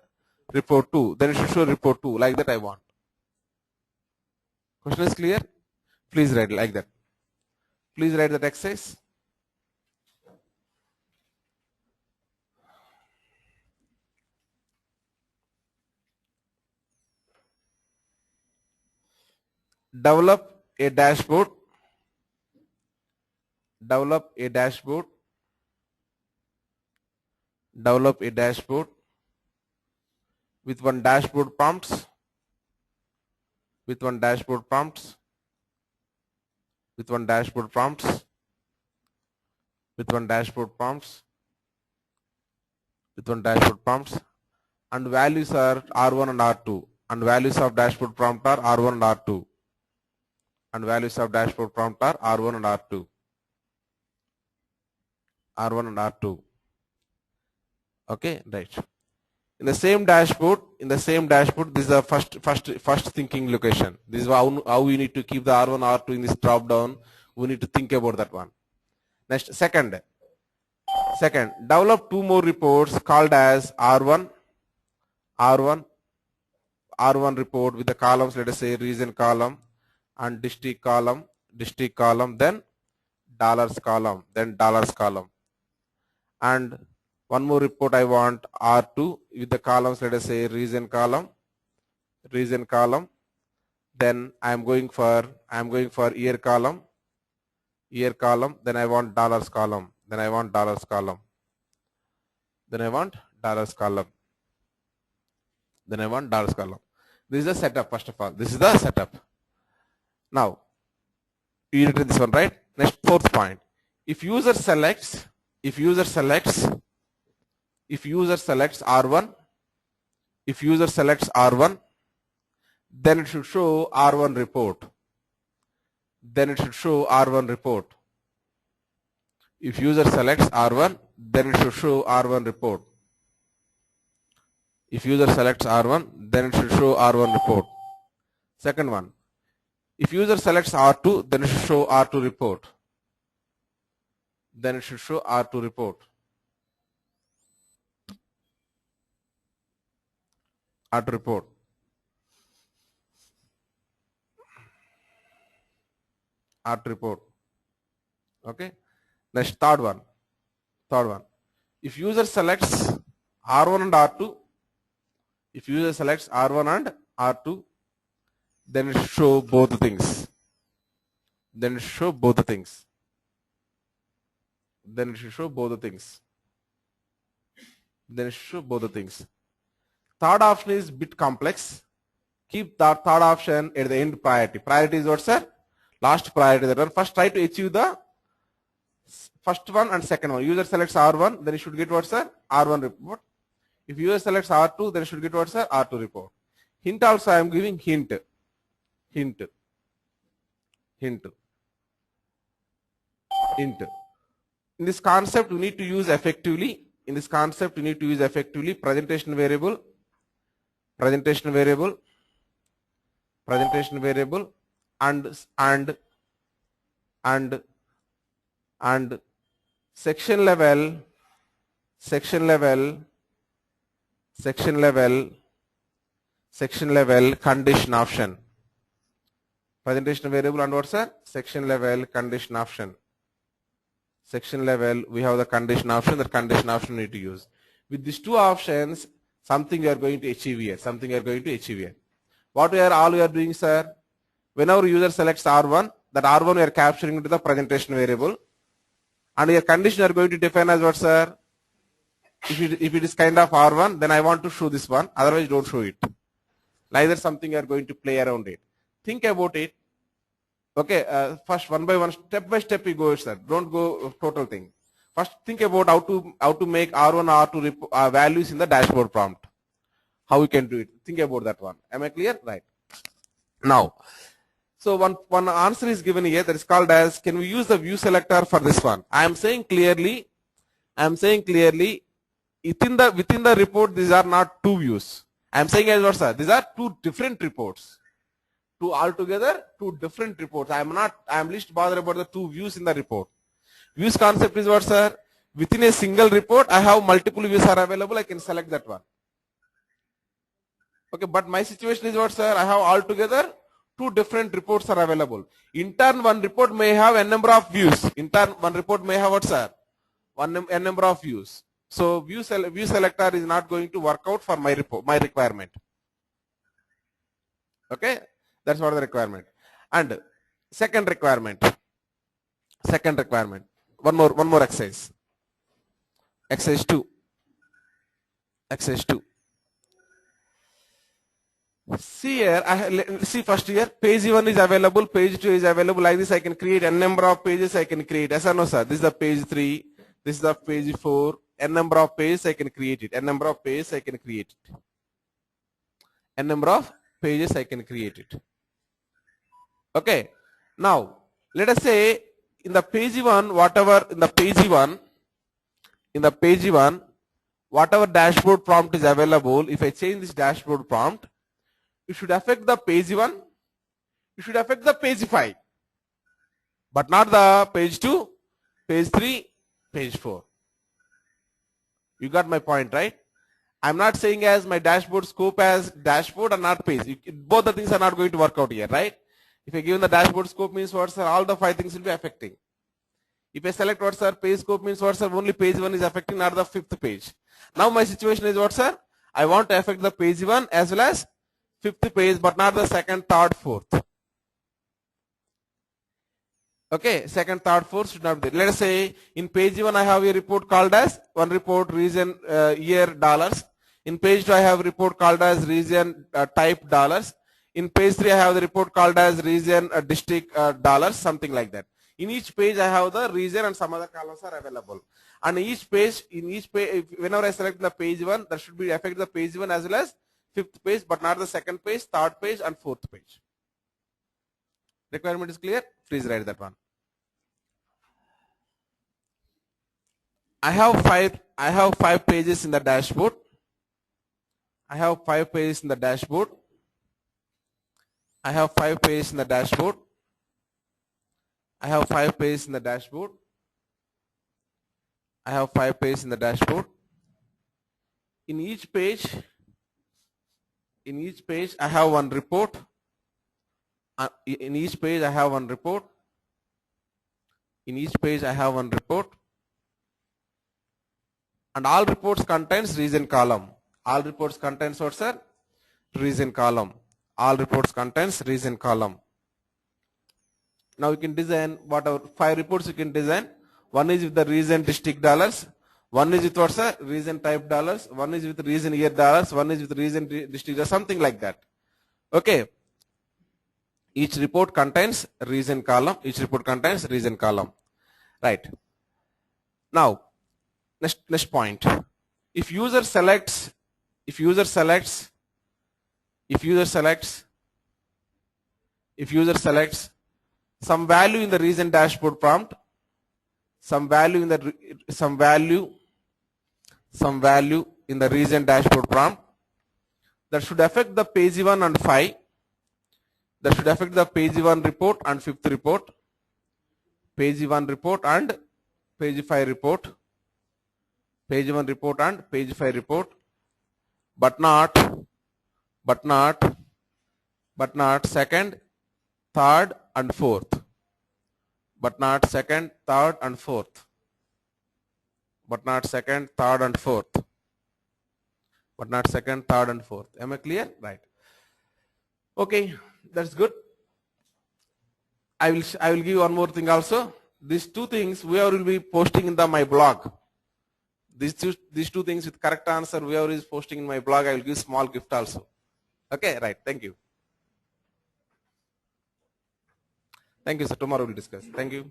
Speaker 1: Report 2. Then it should show report 2. Like that I want. Question is clear? Please write like that. Please write that exercise. Develop a dashboard. Develop a dashboard. Develop a dashboard with one dashboard prompts. With one dashboard prompts. With one dashboard prompts. With one dashboard prompts. With one dashboard prompts. And values are R1 and R2. And values of dashboard prompt are R1 and R2. And values of dashboard prompt are R1 and R2. R1 and R2. Okay, right. In the same dashboard, this is the first thinking location. This is how we need to keep the R1, R2 in this drop down. We need to think about that one. Next, second, develop two more reports called as R1 report with the columns, let us say region column and district column, then dollars column, and one more report I want R2 with the columns, let us say region column, then I am going for year column, then I want dollars column, then I want dollars column. This is the setup. First of all, this is the setup. Now you written this one, right? Next, fourth point. If user selects R1, then it should show R1 report. If user selects R1, then it should show R1 report. If user selects R1, then it should show R1 report. Second one. If user selects R2, then it should show R2 report. Okay. Next, third one. If user selects R1 and R2, then it should show both things. then it should show both the things. Then it should show both the things. Then it should show both the things. Third option is bit complex. Keep the third option at the end priority. Priority is what, sir? Last priority. That one. First try to achieve the first one and second one. User selects R1, then it should get what, sir? R1 report. If user selects R2, then it should get what, sir? R2 report. Hint also I am giving hint. Hint. Hint. Hint. In this concept, we need to use effectively. In this concept, we need to use effectively presentation variable, presentation variable, presentation variable, and section level, section level, section level, section level condition option. Presentation variable and what's that? Section level condition option. Section level, we have the condition option. That condition option we need to use. With these two options, something you are going to achieve here. Something you are going to achieve here. What we are doing, sir? Whenever user selects R1, that R1 we are capturing into the presentation variable. And your condition you are going to define as what, sir? If it is kind of R1, then I want to show this one. Otherwise, don't show it. Neither something you are going to play around it. Think about it. Okay, first one by one, step by step you go, sir. Don't go total thing. First think about how to make R1 R2 values in the dashboard prompt. How we can do it. Think about that one. Am I clear? Right. Now, so one answer is given here that is called as, can we use the view selector for this one? I am saying clearly, within the report, these are not two views. I am saying as what, sir? These are two different reports. Altogether, two different reports. I am least bothered about the two views in the report. Views concept is what, sir? Within a single report, I have multiple views are available. I can select that one. Okay, but my situation is what, sir? I have altogether two different reports are available. In turn, one report may have n number of views. In turn, one report may have what, sir? N number of views. So view selector is not going to work out for my requirement. Okay. That's what the requirement. And second requirement. One more exercise. Exercise 2. Exercise 2. See here, see first here, page 1 is available, page 2 is available. Like this, I can create n number of pages. I can create. Yes or no, sir? This is the page 3. This is the page 4. N number of pages I can create it. N number of pages I can create it. N number of pages I can create it. Okay. Now, let us say in the page 1, whatever in the page 1, whatever dashboard prompt is available, if I change this dashboard prompt, it should affect the page 1, it should affect the page 5, but not the page 2, page 3, page 4. You got my point, right? I'm not saying as my dashboard scope as dashboard and not page. Both the things are not going to work out here, right? If I given the dashboard scope means what, sir? All the 5 things will be affecting. If I select what, sir? Page scope means what, sir? Only page 1 is affecting, not the 5th page. Now my situation is what, sir? I want to affect the page 1 as well as 5th page, but not the 2nd, 3rd, 4th. Okay, 2nd, 3rd, 4th should not be there. Let us say in page 1 I have a report called as one report region year dollars. In page 2 I have a report called as region type dollars. In page 3 I have the report called as region district dollars, something like that. In each page I have the region and some other columns are available. And in each page, whenever I select the page 1, that should be affect the page 1 as well as 5th page, but not the 2nd page, 3rd page and 4th page. Requirement is clear? Please write that one. I have five pages in the dashboard. I have 5 pages in the dashboard. I have 5 pages in the dashboard. I have 5 pages in the dashboard. I have 5 pages in the dashboard. In each page I have one report. In each page I have one report. In each page I have one report. And all reports contains region column. All reports contains what, sir? Region column. All reports contains region column. Now you can design whatever 5 reports you can design. One is with the region district dollars, one is with what's a region type dollars, one is with region year dollars, one is with region district dollars, something like that. Okay. Each report contains region column. Each report contains region column. Right. Now, next point. If user selects some value in the region dashboard prompt, some value in the region dashboard prompt that should affect the page 1 and 5, that should affect the page 1 report and 5th report, page 1 report and page 5 report, page 1 report and page 5 report, but not second, third and fourth, but not second, third and fourth, but not second, third and fourth, but not second, third and fourth. Am I clear? Right. Okay, that's good. I will give one more thing also. These two things whoever will be posting in my blog. These two things with correct answer whoever is posting in my blog, I will give small gift also. Okay, right. Thank you. Thank you, sir. Tomorrow we'll discuss. Thank you.